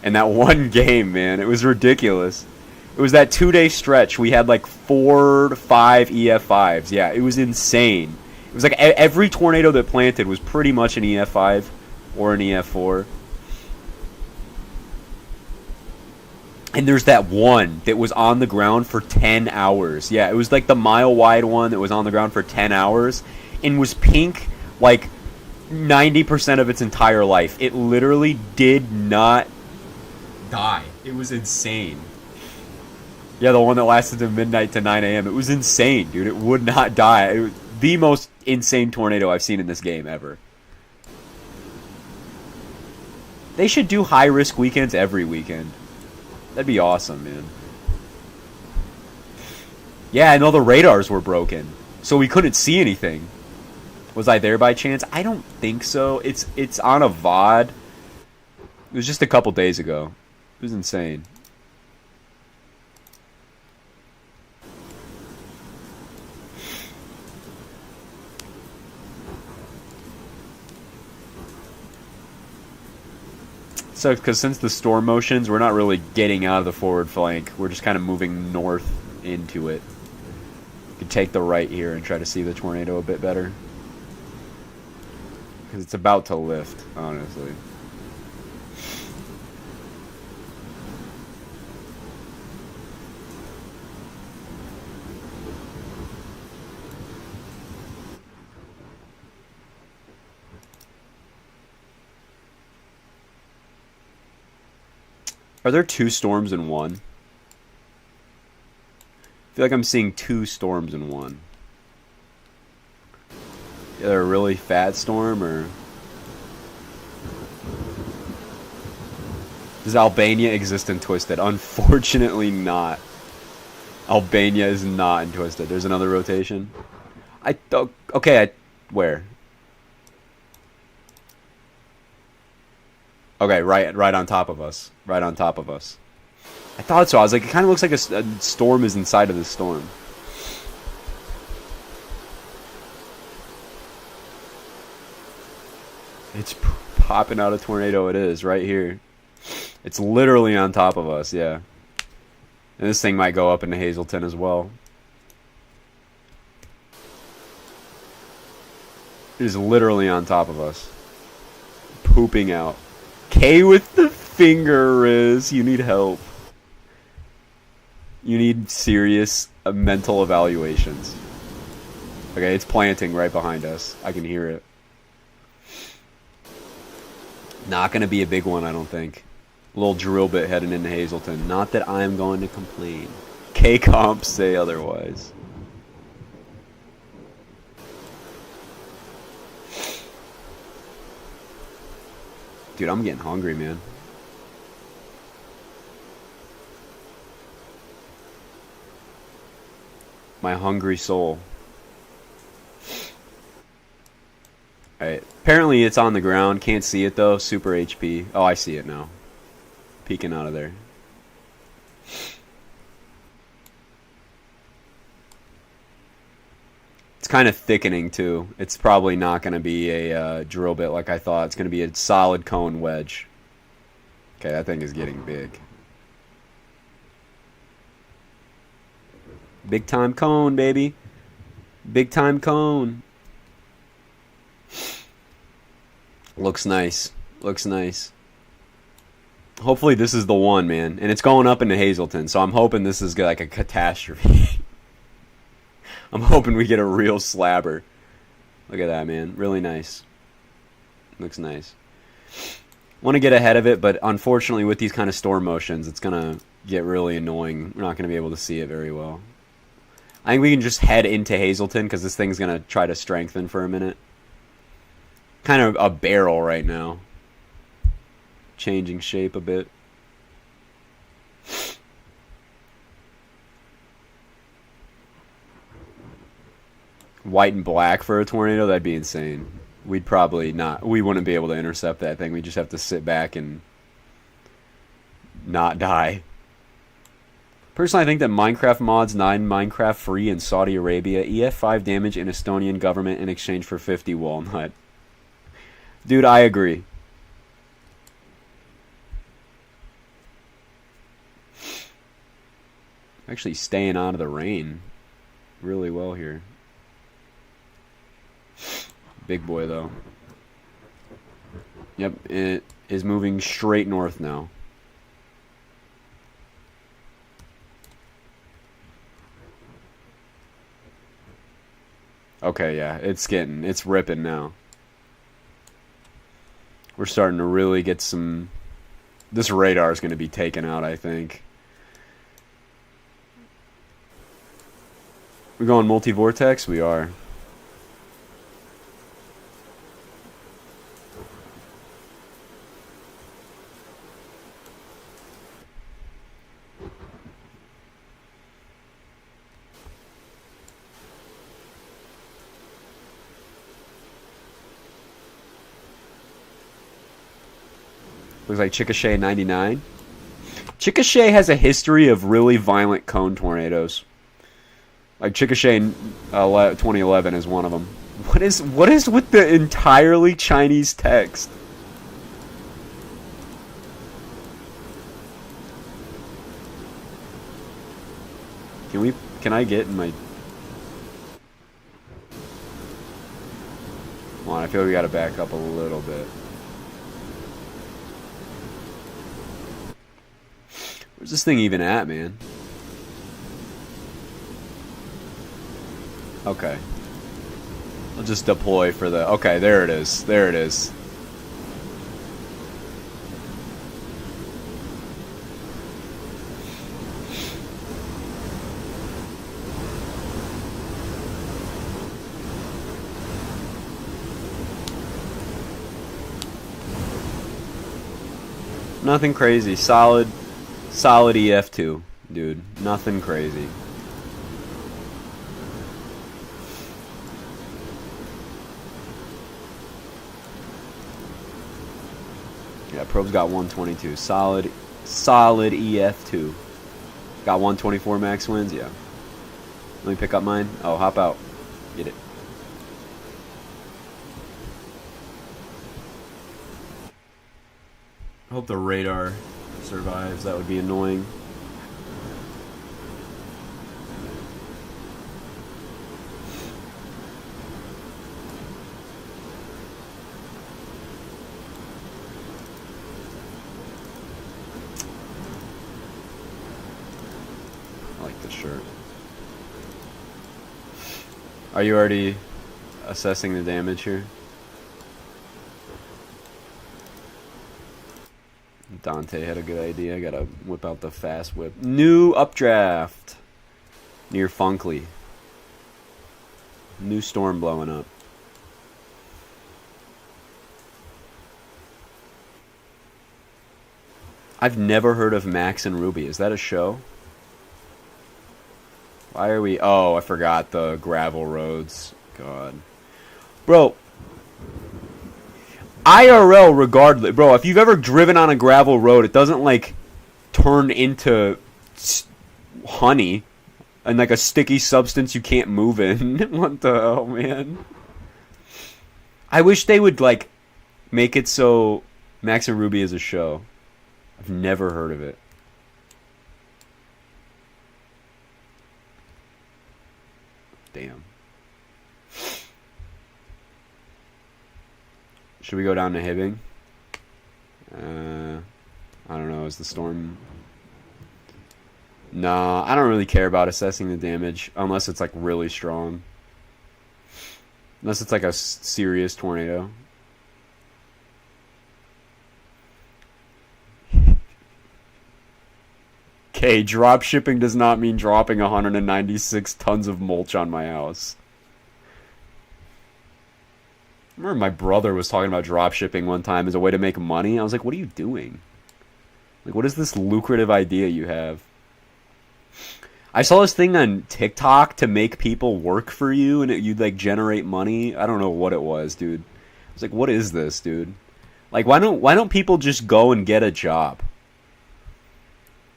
In that one game, man. It was ridiculous. It was that 2-day stretch. We had like 4 to 5 EF5s. Yeah, it was insane. It was like every tornado that planted was pretty much an EF5 or an EF4. And there's that one that was on the ground for 10 hours. Yeah, it was like the mile-wide one that was on the ground for 10 hours and was pink like 90% of its entire life. It literally did not die. It was insane. Yeah, the one that lasted to midnight to 9 a.m. It was insane, dude. It would not die. It was the most insane tornado I've seen in this game ever. They should do high-risk weekends every weekend. That'd be awesome, man. Yeah, I know the radars were broken, so we couldn't see anything. Was I there by chance? I don't think so. It's on a VOD. It was just a couple days ago. It was insane. So, because since the storm motions, we're not really getting out of the forward flank. We're just kind of moving north into it. You could take the right here and try to see the tornado a bit better. Because it's about to lift, honestly. Are there two storms in one? I feel like I'm seeing two storms in one. Either a really fat storm or... Does Albania exist in Twisted? Unfortunately not. Albania is not in Twisted. There's another rotation. Okay, where? Okay, right on top of us. Right on top of us. I thought so. I was like, it kind of looks like a storm is inside of the storm. It's popping out a tornado. It is, right here. It's literally on top of us, yeah. And this thing might go up into Hazleton as well. It is literally on top of us. Pooping out. K with the finger, Riz. You need help. You need serious mental evaluations. Okay, it's planting right behind us. I can hear it. Not going to be a big one, I don't think. A little drill bit heading into Hazleton. Not that I'm going to complain. K-comps say otherwise. Dude, I'm getting hungry, man. My hungry soul. Alright. Apparently it's on the ground. Can't see it, though. Super HP. Oh, I see it now. Peeking out of there. It's kind of thickening, too. It's probably not going to be a drill bit like I thought. It's going to be a solid cone wedge. Okay, that thing is getting big. Big time cone, baby. Big time cone. Looks nice. Looks nice. Hopefully this is the one, man. And it's going up into Hazleton, so I'm hoping this is like a catastrophe. I'm hoping we get a real slabber. Look at that, man. Really nice. Looks nice. Want to get ahead of it, but unfortunately with these kind of storm motions, it's going to get really annoying. We're not going to be able to see it very well. I think we can just head into Hazleton because this thing's going to try to strengthen for a minute. Kind of a barrel right now. Changing shape a bit. White and black for a tornado, that'd be insane. We'd probably not. We wouldn't be able to intercept that thing. We'd just have to sit back and not die. Personally, I think that Minecraft mods 9 Minecraft free in Saudi Arabia. EF5 damage in Estonian government in exchange for 50 walnut. Dude, I agree. Actually staying out of the rain really well here. Big boy, though. Yep, it is moving straight north now. Okay, yeah, it's ripping now. We're starting to really get some... This radar is going to be taken out, I think. We're going multi-vortex? We are. Looks like Chickasha 99. Chickasha has a history of really violent cone tornadoes. Like Chickasha 2011 is one of them. What is with the entirely Chinese text? Can I get in my... Come on, I feel we gotta back up a little bit. Where's this thing even at, man? Okay. I'll just deploy for the... Okay, there it is. There it is. Nothing crazy. Solid EF2, dude. Nothing crazy. Yeah, probe's got 122. Solid EF2. Got 124 max wins? Yeah. Let me pick up mine. Oh, hop out. Get it. I hope the radar survives. That would be annoying. I like this shirt. Are you already assessing the damage here? Dante had a good idea. I gotta whip out the fast whip. New updraft near Funkley. New storm blowing up. I've never heard of Max and Ruby. Is that a show? Why are we... Oh, I forgot the gravel roads. God. Bro... IRL regardless, bro, if you've ever driven on a gravel road, it doesn't like turn into honey and like a sticky substance you can't move in. What the hell, man? I wish they would like make it so Max and Ruby is a show. I've never heard of it. Damn. Should we go down to Hibbing? I don't know. Is the storm... Nah, I don't really care about assessing the damage unless it's like really strong. Unless it's like a serious tornado. Okay, drop shipping does not mean dropping 196 tons of mulch on my house. I remember my brother was talking about drop shipping one time as a way to make money. I was like, what are you doing? Like, what is this lucrative idea you have? I saw this thing on TikTok to make people work for you and you'd like generate money. I don't know what it was, dude. I was like, what is this, dude? Like, why don't people just go and get a job?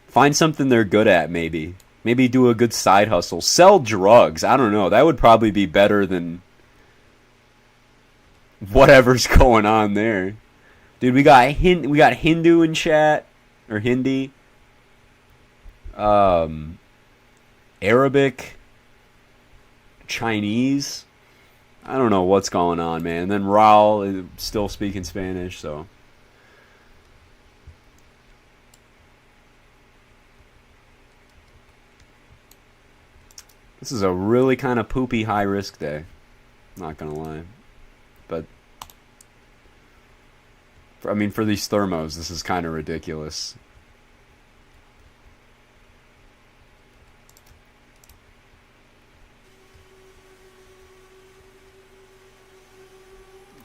Find something they're good at, maybe. Maybe do a good side hustle. Sell drugs. I don't know. That would probably be better than whatever's going on there. Dude, we got Hindu in chat. Or Hindi. Arabic. Chinese. I don't know what's going on, man. And then Raul is still speaking Spanish, so... This is a really kind of poopy high-risk day. Not gonna lie. But... I mean, for these thermos, this is kind of ridiculous.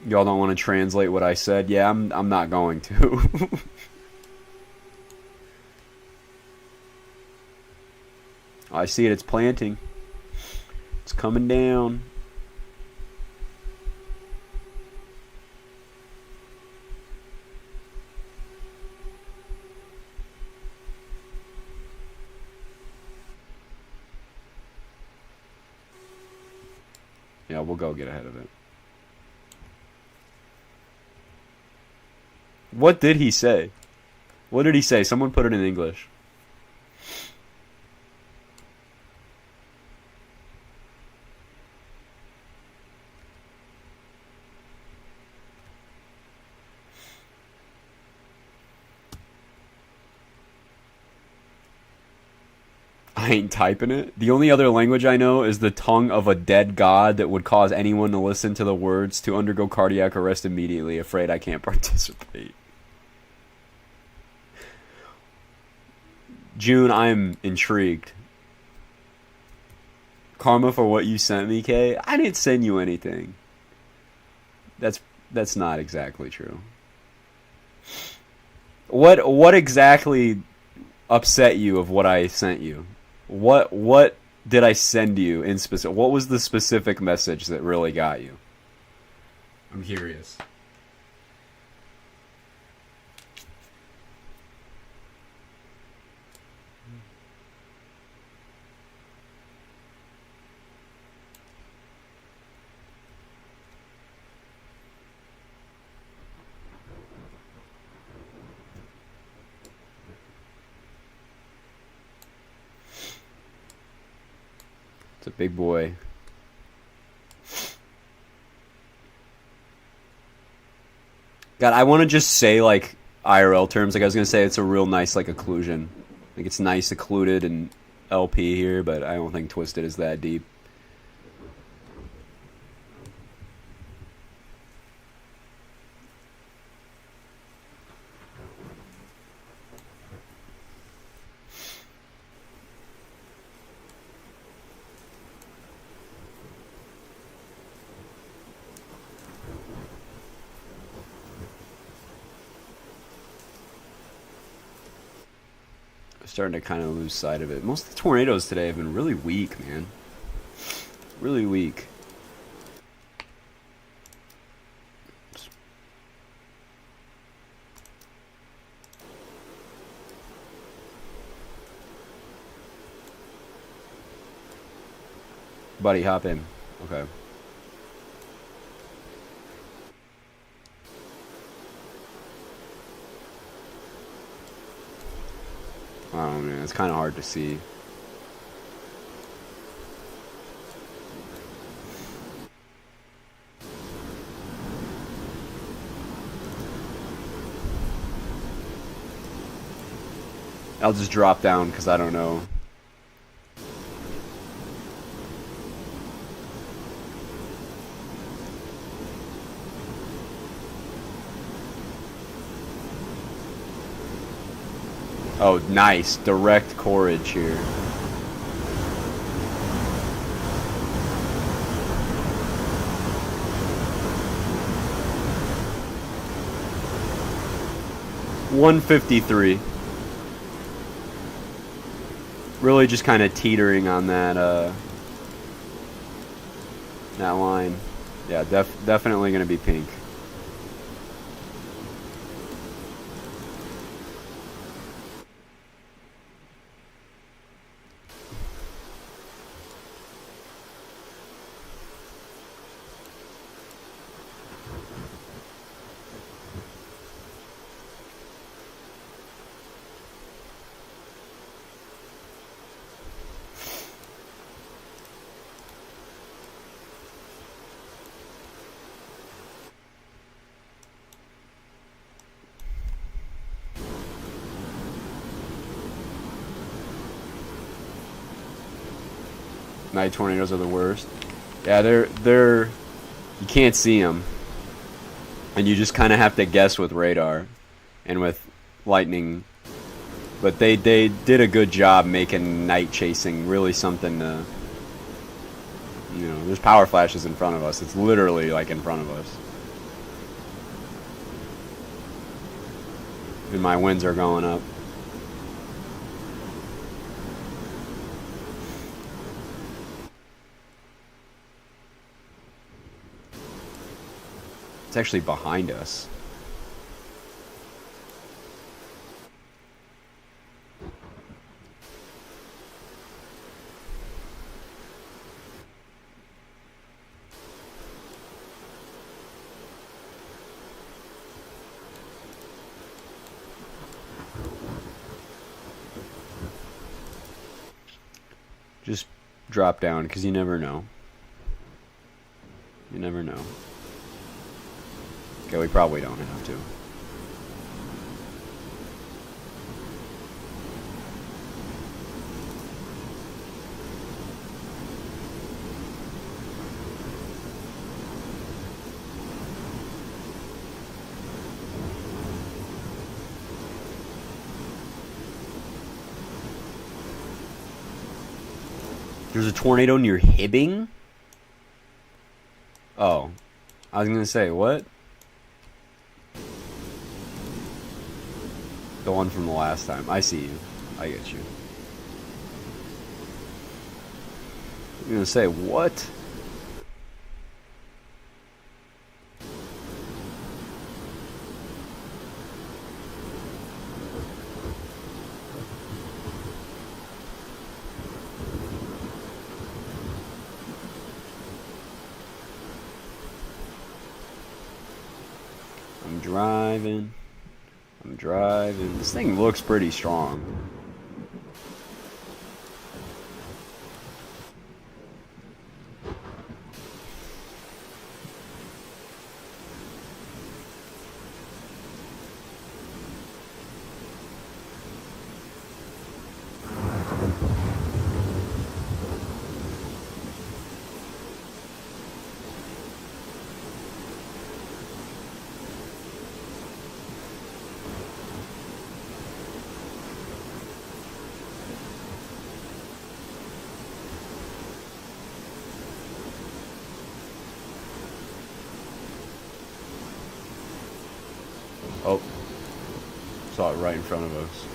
Y'all don't want to translate what I said? Yeah, I'm not going to. I see it. It's planting. It's coming down. Yeah, we'll go get ahead of it. What did he say? What did he say? Someone put it in English. I ain't typing it. The only other language I know is the tongue of a dead god that would cause anyone to listen to the words to undergo cardiac arrest immediately. Afraid I can't participate. June, I'm intrigued. Karma for what you sent me, Kay? I didn't send you anything. That's not exactly true. What exactly upset you of what I sent you? What did I send you in specific? What was the specific message that really got you? I'm curious. It's a big boy. God, I want to just say, like, IRL terms. Like, I was going to say it's a real nice, like, occlusion. Like, it's nice occluded and LP here, but I don't think twisted is that deep. Starting to kind of lose sight of it. Most of the tornadoes today have been really weak, man. Really weak. Buddy, hop in. Okay. Oh man, it's kind of hard to see. I'll just drop down because I don't know. Oh, nice. Direct courage here. $153. Really just kind of teetering on that that line. Yeah, definitely going to be pink. Night tornadoes are the worst. Yeah, they're you can't see them, and you just kind of have to guess with radar and with lightning. But they did a good job making night chasing really something to, you know, there's power flashes in front of us. It's literally like in front of us. And my winds are going up. It's actually behind us. Just drop down, because you never know. You never know. Okay, we probably don't have to. There's a tornado near Hibbing? Oh. I was gonna say, what? The one from the last time. I see you. I get you. I'm gonna say, what? I'm driving. I'm driving. This thing looks pretty strong. Oh. Saw it right in front of us.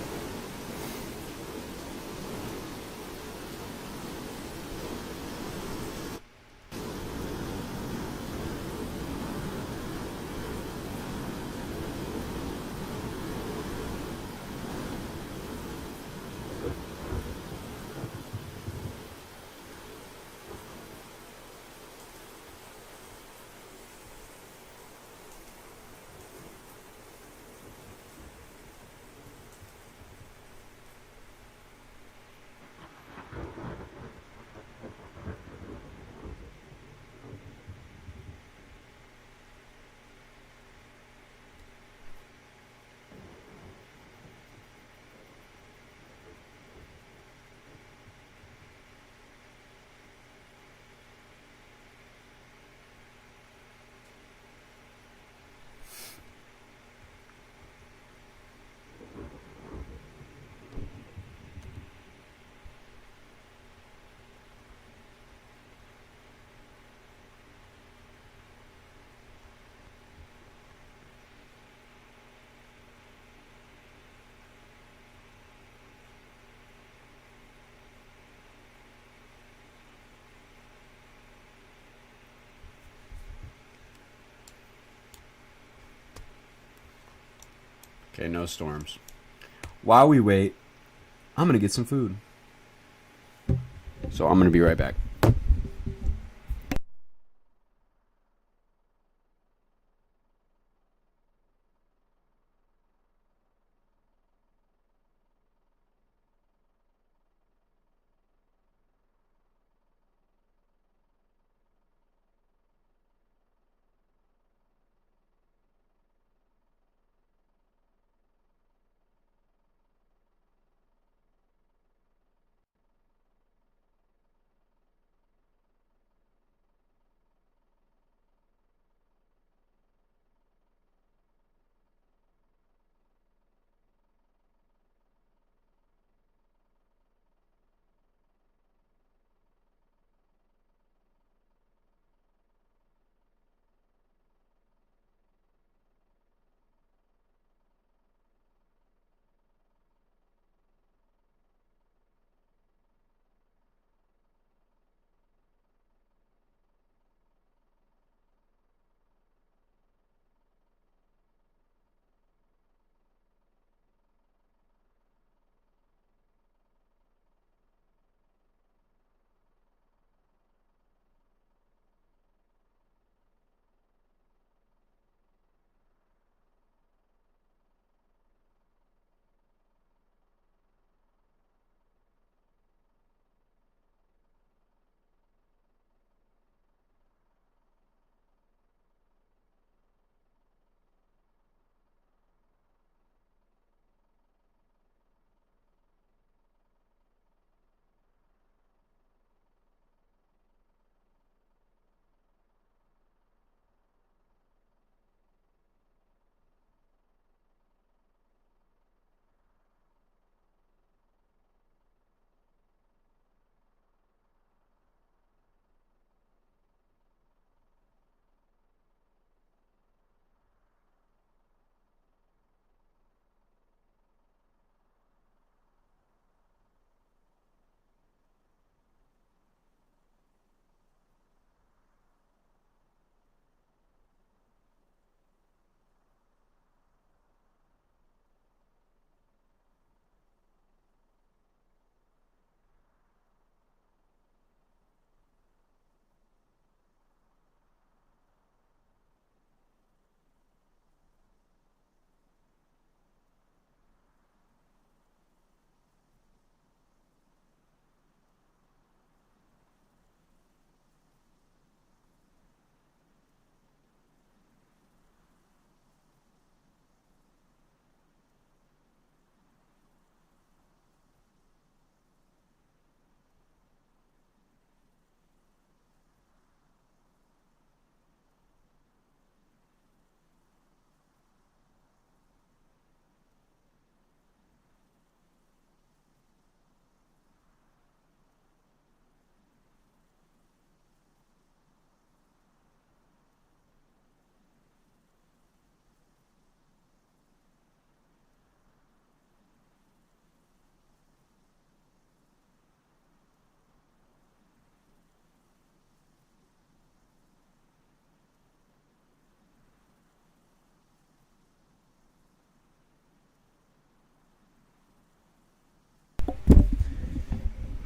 Okay, no storms. While we wait, I'm gonna get some food. So I'm gonna be right back.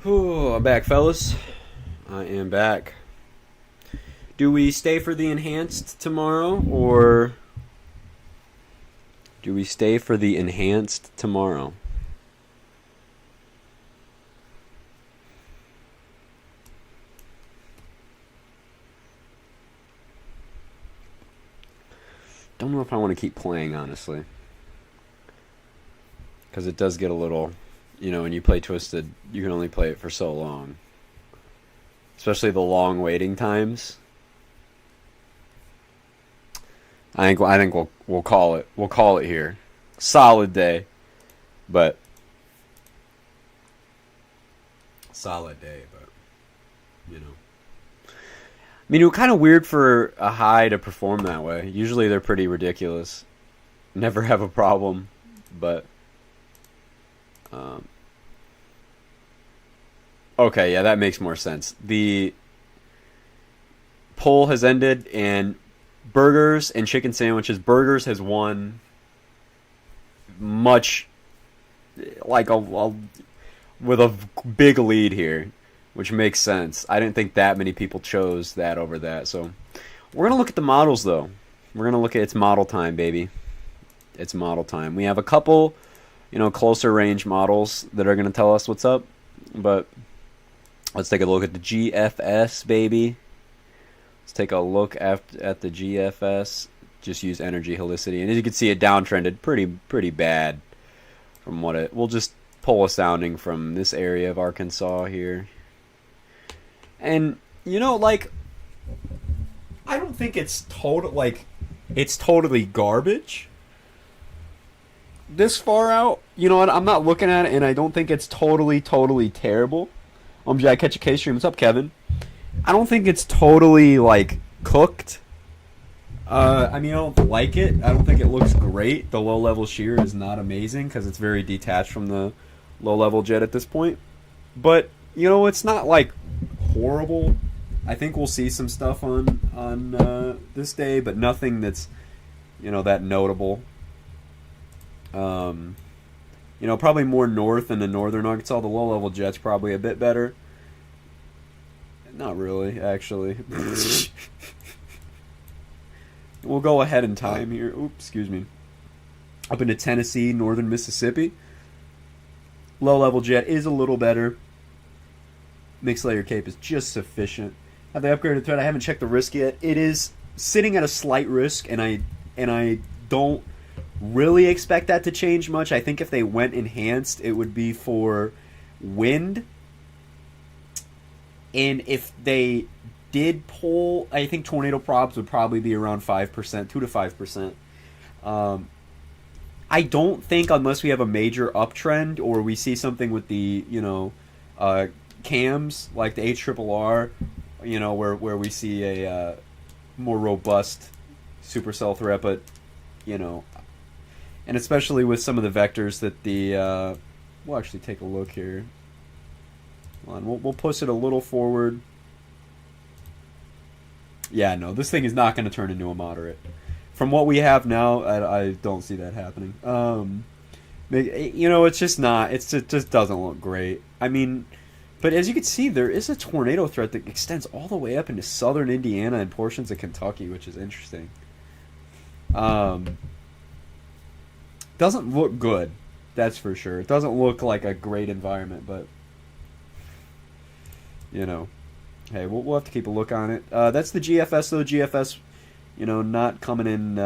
Whew, I'm back, fellas. I am back. Do we stay for the enhanced tomorrow, or do we stay for the enhanced tomorrow? Don't know if I want to keep playing, honestly. Because it does get a little, when you play Twisted, you can only play it for so long. Especially the long waiting times. I think we'll call it. We'll call it here. Solid day. But solid day, but I mean, it was kind of weird for a high to perform that way. Usually they're pretty ridiculous. Never have a problem, but okay, yeah, that makes more sense. The poll has ended, and burgers and chicken sandwiches. Burgers has won much, like with a big lead here, which makes sense. I didn't think that many people chose that over that. So we're gonna look at the models, though. We're gonna look at its model time, baby. It's model time. We have a couple, closer range models that are gonna tell us what's up, but let's take a look at the GFS, baby. Let's take a look at the GFS. Just use energy helicity, and as you can see, it downtrended pretty bad from what it. We'll just pull a sounding from this area of Arkansas here, and I don't think it's totally garbage this far out. I'm not looking at it, and I don't think it's totally terrible. Jack, catch a K stream. What's up, Kevin? I don't think it's totally cooked. I don't like it. I don't think it looks great. The low level shear is not amazing because it's very detached from the low level jet at this point. But it's not horrible. I think we'll see some stuff on this day, but nothing that's that notable. Probably more north in the northern Arkansas. The low level jet's probably a bit better. Not really, actually. We'll go ahead in time here. Oops, excuse me. Up into Tennessee, northern Mississippi. Low level jet is a little better. Mixed layer cape is just sufficient. Have they upgraded the thread? I haven't checked the risk yet. It is sitting at a slight risk, and I don't really expect that to change much. I think if they went enhanced, it would be for wind. And if they did pull, I think tornado props would probably be around 5%, 2 to 5%. I don't think, unless we have a major uptrend or we see something with the cams like the HRRR, where we see a more robust supercell threat, but and especially with some of the vectors that the we'll actually take a look here. Hold on, we'll push it a little forward. Yeah, no, this thing is not going to turn into a moderate. From what we have now, I don't see that happening. It's just not. It just doesn't look great. I mean, but as you can see, there is a tornado threat that extends all the way up into southern Indiana and portions of Kentucky, which is interesting. Doesn't look good, that's for sure. It doesn't look like a great environment, but hey, we'll have to keep a look on it. That's the GFS, though. GFS, not coming in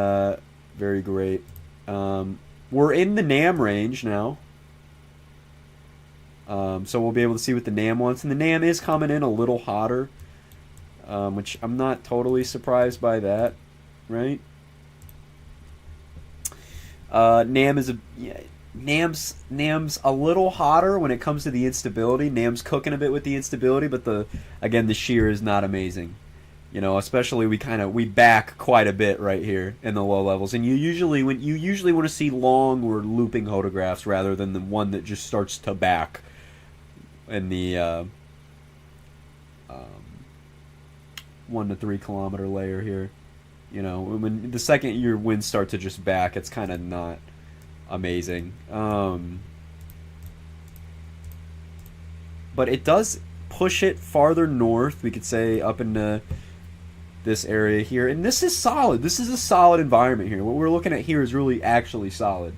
very great. We're in the NAM range now. So we'll be able to see what the NAM wants. And the NAM is coming in a little hotter, which I'm not totally surprised by that, right? NAM's a little hotter when it comes to the instability. NAM's cooking a bit with the instability, but the shear is not amazing. Especially we back quite a bit right here in the low levels, and you usually want to see long or looping photographs rather than the one that just starts to back in the 1 to 3 kilometer layer here. When the second your winds start to just back, it's kind of not amazing. but it does push it farther north. We could say up into this area here, and this is solid. This is a solid environment here. What we're looking at here is really actually solid.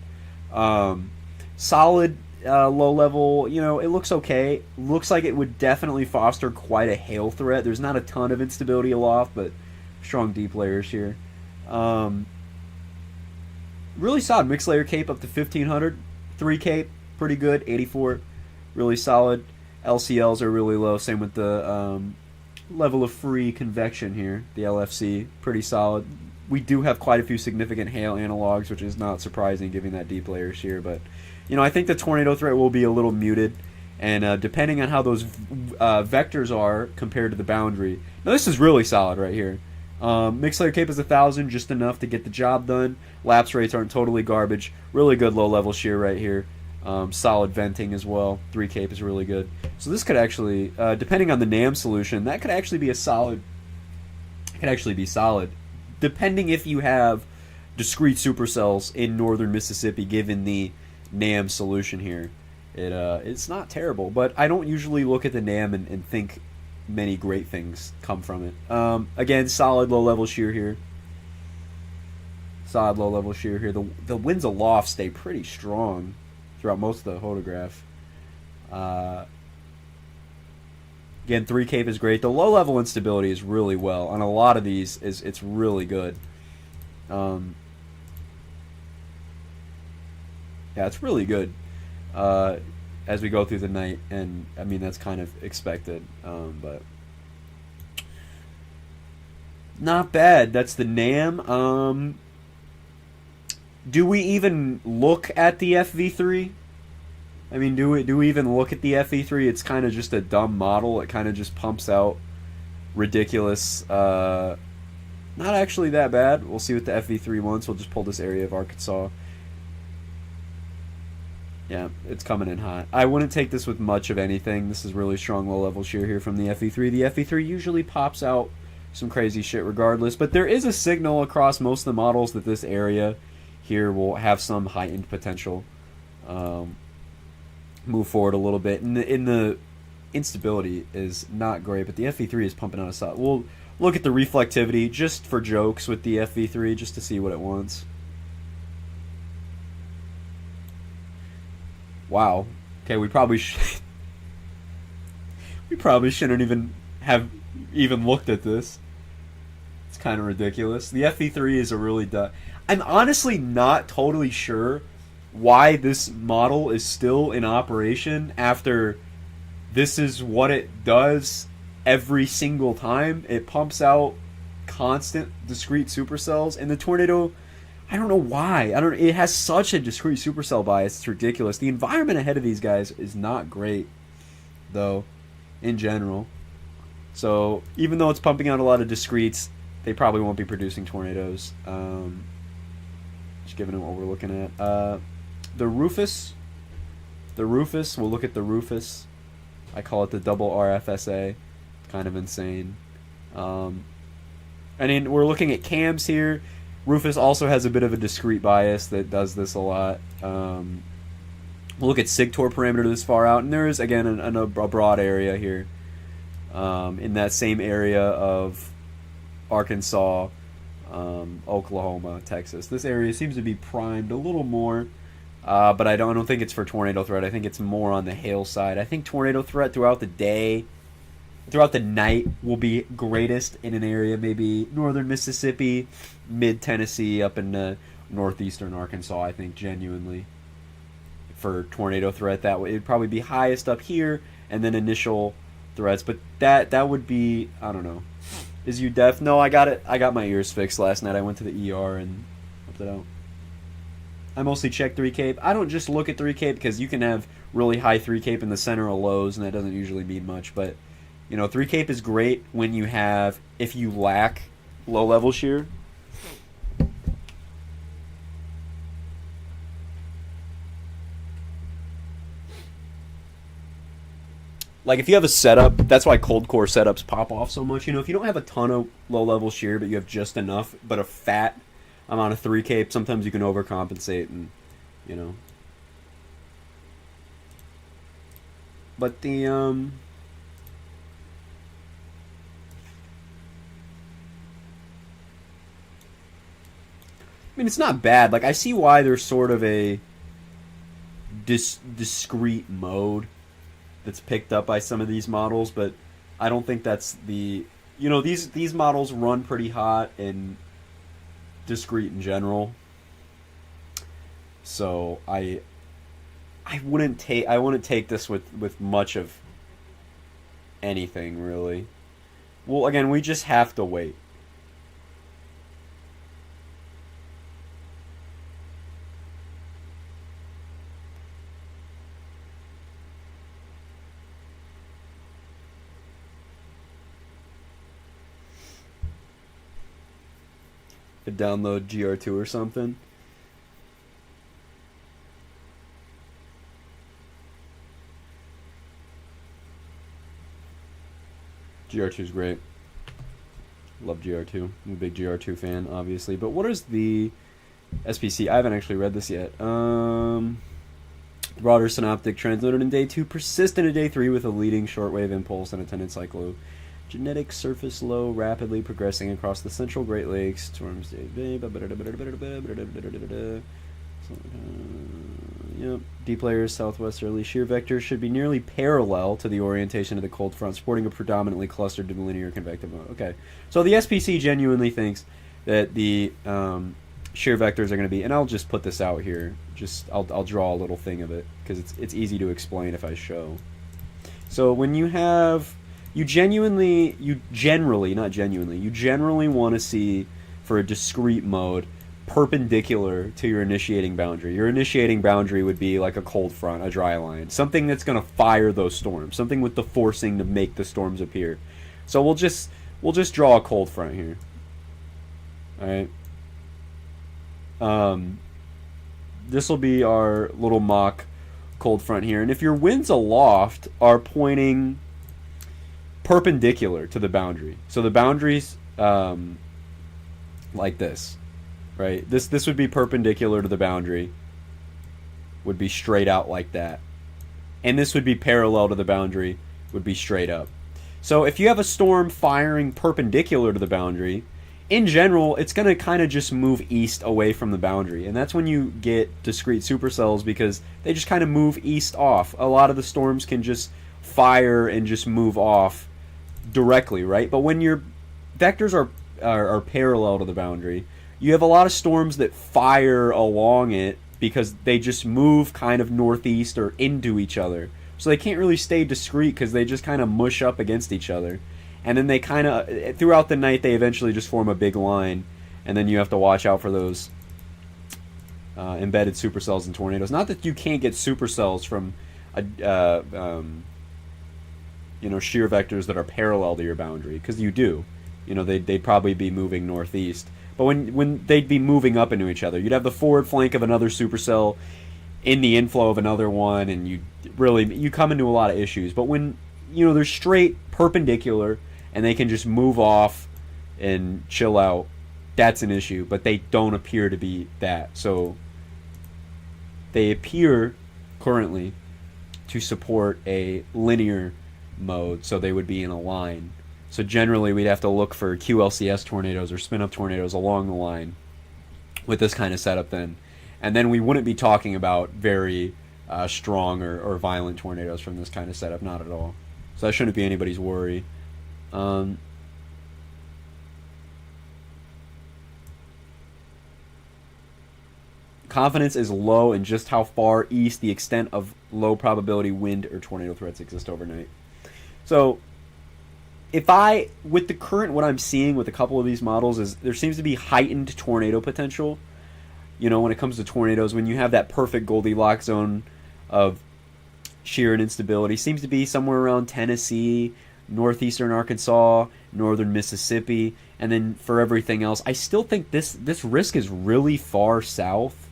Solid low level. You know, it looks okay. Looks like it would definitely foster quite a hail threat. There's not a ton of instability aloft, but strong deep layers here. Really solid mixed layer cape up to 1500. 3 cape, pretty good. 84, really solid. LCLs are really low. Same with the level of free convection here. The LFC, pretty solid. We do have quite a few significant hail analogs, which is not surprising given that deep layers here. But, you know, I think the tornado threat will be a little muted. And depending on how those vectors are compared to the boundary. Now, this is really solid right here. Mixed layer cape is 1,000, just enough to get the job done. Lapse rates aren't totally garbage. Really good low level shear right here. Solid venting as well. 3 cape is really good. So this could actually, depending on the NAM solution, that could actually be a solid. It could actually be solid, depending if you have discrete supercells in northern Mississippi. Given the NAM solution here, it's not terrible. But I don't usually look at the NAM and think many great things come from it. Again, solid low level shear here. Solid low level shear here. The winds aloft stay pretty strong throughout most of the photograph. Again, 3 cape is great. The low level instability is really well on a lot of these. It's really good. Yeah, it's really good as we go through the night, and I mean that's kind of expected, but not bad. That's the NAM. Do we even look at the FV3? I mean, do we even look at the FV3? It's kind of just a dumb model. It kind of just pumps out ridiculous. Not actually that bad. We'll see what the FV3 wants. We'll just pull this area of Arkansas. Yeah, it's coming in hot. I wouldn't take this with much of anything. This is really strong low-level shear here from the FV3. The FV3 usually pops out some crazy shit regardless, but there is a signal across most of the models that this area here will have some heightened potential. Move forward a little bit. And the instability is not great, but the FV3 is pumping out a solid. We'll look at the reflectivity just for jokes with the FV3, just to see what it wants. Wow. Okay, we probably shouldn't even have looked at this. It's kind of ridiculous. The FV3 is a really I'm honestly not totally sure why this model is still in operation after this is what it does every single time. It pumps out constant discrete supercells, and the tornado, I don't know why. It has such a discrete supercell bias. It's ridiculous. The environment ahead of these guys is not great, though, in general. So even though it's pumping out a lot of discretes, they probably won't be producing tornadoes. Just giving it what we're looking at. The Rufus. We'll look at the Rufus. I call it the double RFSA. Kind of insane. And then we're looking at cams here. Rufus also has a bit of a discrete bias that does this a lot. We'll look at SIGTOR parameter this far out, and there is, again, a broad area here. In that same area of Arkansas, Oklahoma, Texas. This area seems to be primed a little more, but I don't think it's for tornado threat. I think it's more on the hail side. I think tornado threat throughout the night will be greatest in an area, maybe northern Mississippi, mid-Tennessee, up in northeastern Arkansas, I think, genuinely. For tornado threat, that it'd probably be highest up here, and then initial threats. But that would be, I don't know. Is you deaf? No, I got it. I got my ears fixed last night. I went to the ER and helped it out. I mostly check 3 cape. I don't just look at 3 cape because you can have really high 3 cape in the center of lows, and that doesn't usually mean much. But, you know, 3 cape is great when you have, if you lack low level shear. Like, if you have a setup, that's why cold core setups pop off so much. You know, if you don't have a ton of low-level shear, but you have just enough, but a fat amount of 3 cape, sometimes you can overcompensate and, you know. But the I mean, it's not bad. Like, I see why there's sort of a discrete mode that's picked up by some of these models, but I don't think that's the... You know, these models run pretty hot and discrete in general. So I wouldn't take this with much of anything, really. Well, again, we just have to wait. To download GR2 or something. GR2 is great. Love GR2. I'm a big GR2 fan, obviously. But what is the SPC? I haven't actually read this yet. Broader synoptic trends noted in day 2 persist into day 3 with a leading shortwave impulse and attendant cyclogenetic surface low rapidly progressing across the central Great Lakes. Storms Yep. Deep layers southwesterly shear vectors should be nearly parallel to the orientation of the cold front, supporting a predominantly clustered linear convective mode. Okay, so the SPC genuinely thinks that the shear vectors are going to be, and I'll just put this out here. I'll draw a little thing of it because it's easy to explain if I show. So when you have you generally want to see for a discrete mode perpendicular to your initiating boundary. Your initiating boundary would be like a cold front, a dry line, something that's going to fire those storms, something with the forcing to make the storms appear. So we'll just draw a cold front here. All right. This will be our little mock cold front here, and if your winds aloft are pointing perpendicular to the boundary, so the boundaries like this. Right, this would be perpendicular to the boundary, would be straight out like that, and this would be parallel to the boundary, would be straight up. So if you have a storm firing perpendicular to the boundary, in general, it's going to kind of just move east away from the boundary, and that's when you get discrete supercells because they just kind of move east off. A lot of the storms can just fire and just move off directly, right? But when your vectors are parallel to the boundary, you have a lot of storms that fire along it because they just move kind of northeast or into each other. So they can't really stay discrete because they just kind of mush up against each other. And then they kind of, throughout the night, they eventually just form a big line. And then you have to watch out for those embedded supercells and tornadoes. Not that you can't get supercells from shear vectors that are parallel to your boundary, because you do. They'd probably be moving northeast. But when they'd be moving up into each other, you'd have the forward flank of another supercell in the inflow of another one, and you come into a lot of issues. But when they're straight perpendicular and they can just move off and chill out, that's an issue. But they don't appear to be that. So they appear currently to support a linear mode, so they would be in a line. So generally, we'd have to look for QLCS tornadoes or spin-up tornadoes along the line with this kind of setup then. And then we wouldn't be talking about very strong or violent tornadoes from this kind of setup, not at all. So that shouldn't be anybody's worry. Confidence is low in just how far east the extent of low probability wind or tornado threats exist overnight. So with the current, what I'm seeing with a couple of these models is there seems to be heightened tornado potential. When it comes to tornadoes, when you have that perfect Goldilocks zone of shear and instability, seems to be somewhere around Tennessee, northeastern Arkansas, northern Mississippi, and then for everything else, I still think this risk is really far south.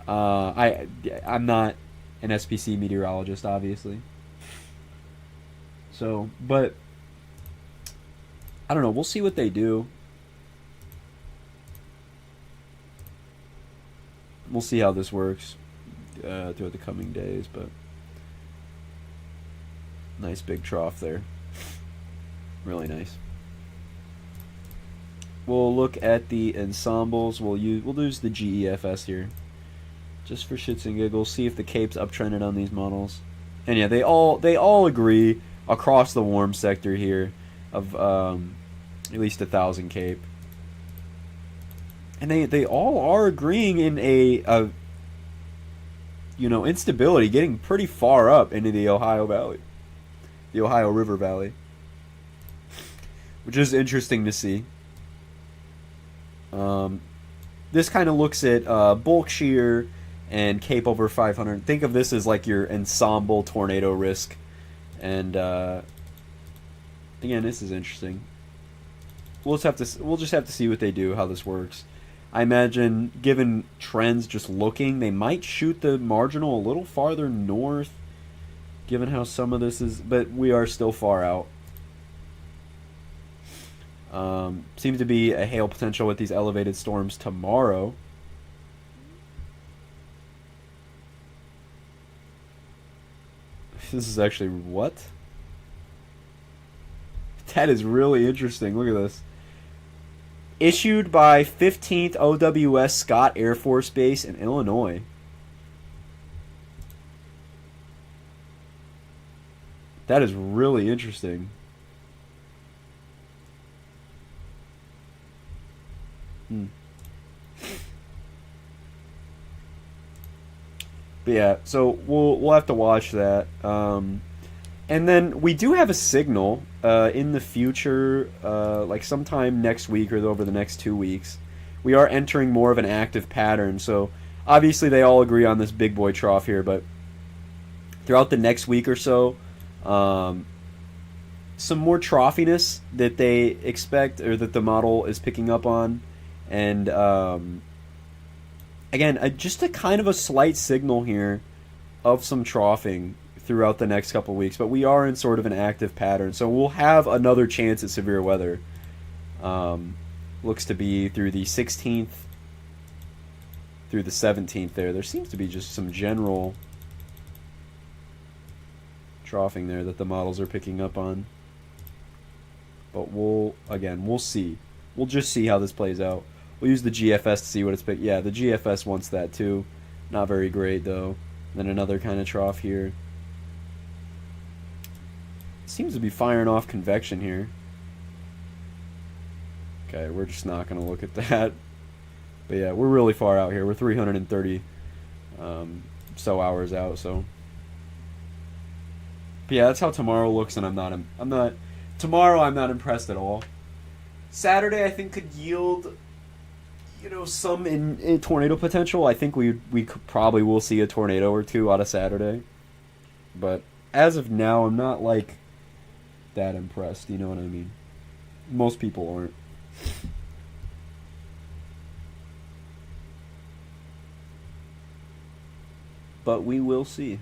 I'm not an SPC meteorologist, obviously. So, but I don't know. We'll see what they do. We'll see how this works throughout the coming days. But Nice big trough there. Really nice. We'll look at the ensembles. We'll use the GEFS here, just for shits and giggles. See if the cape's uptrended on these models. And yeah, they all agree across the warm sector here of at least 1,000 cape. And they all are agreeing in a you know, instability getting pretty far up into the Ohio Valley, the Ohio River Valley, which is interesting to see. This kind of looks at bulk shear and cape over 500. Think of this as like your ensemble tornado risk. And again, this is interesting. We'll just have to see what they do, how this works. I imagine, given trends just looking, they might shoot the marginal a little farther north, given how some of this is, but we are still far out. Seems to be a hail potential with these elevated storms tomorrow. This is actually what? That is really interesting. Look at this. Issued by 15th OWS Scott Air Force Base in Illinois. That is really interesting. But yeah, so we'll have to watch that. And then we do have a signal in the future, like sometime next week or over the next 2 weeks. We are entering more of an active pattern. So obviously they all agree on this big boy trough here, but throughout the next week or so, some more troughiness that they expect, or that the model is picking up on. And again, just a kind of a slight signal here of some troughing throughout the next couple weeks, but we are in sort of an active pattern, so we'll have another chance at severe weather. Looks to be through the 16th through the 17th there. There seems to be just some general troughing there that the models are picking up on. But we'll see. We'll just see how this plays out. We'll use the GFS to see what it's picked. Yeah, the GFS wants that too. Not very great though. Then another kind of trough here. Seems to be firing off convection here. Okay, we're just not going to look at that. But yeah, we're really far out here. We're 330 so hours out. So, but yeah, that's how tomorrow looks, and I'm not tomorrow. I'm not impressed at all. Saturday, I think, could yield, you know, some in tornado potential. I think we probably will see a tornado or two out of Saturday. But as of now, I'm not like that impressed. You know what I mean? Most people aren't. But we will see.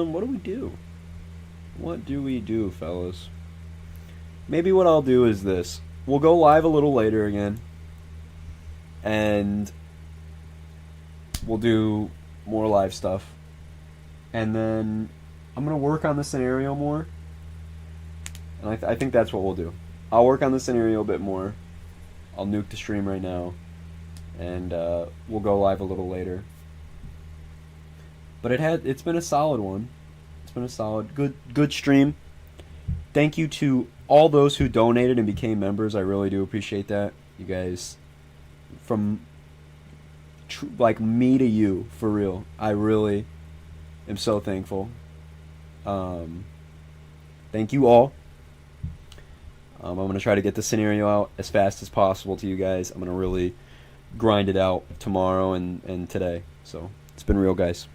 What do we do? What do we do, fellas? Maybe what I'll do is this. We'll go live a little later again. And we'll do more live stuff. And then I'm going to work on the scenario more. And I think that's what we'll do. I'll work on the scenario a bit more. I'll nuke the stream right now. And we'll go live a little later. But it's been a solid one. It's been a solid, good stream. Thank you to all those who donated and became members. I really do appreciate that. You guys, from like me to you, for real. I really am so thankful. Thank you all. I'm going to try to get the scenario out as fast as possible to you guys. I'm going to really grind it out tomorrow and today. So it's been real, guys.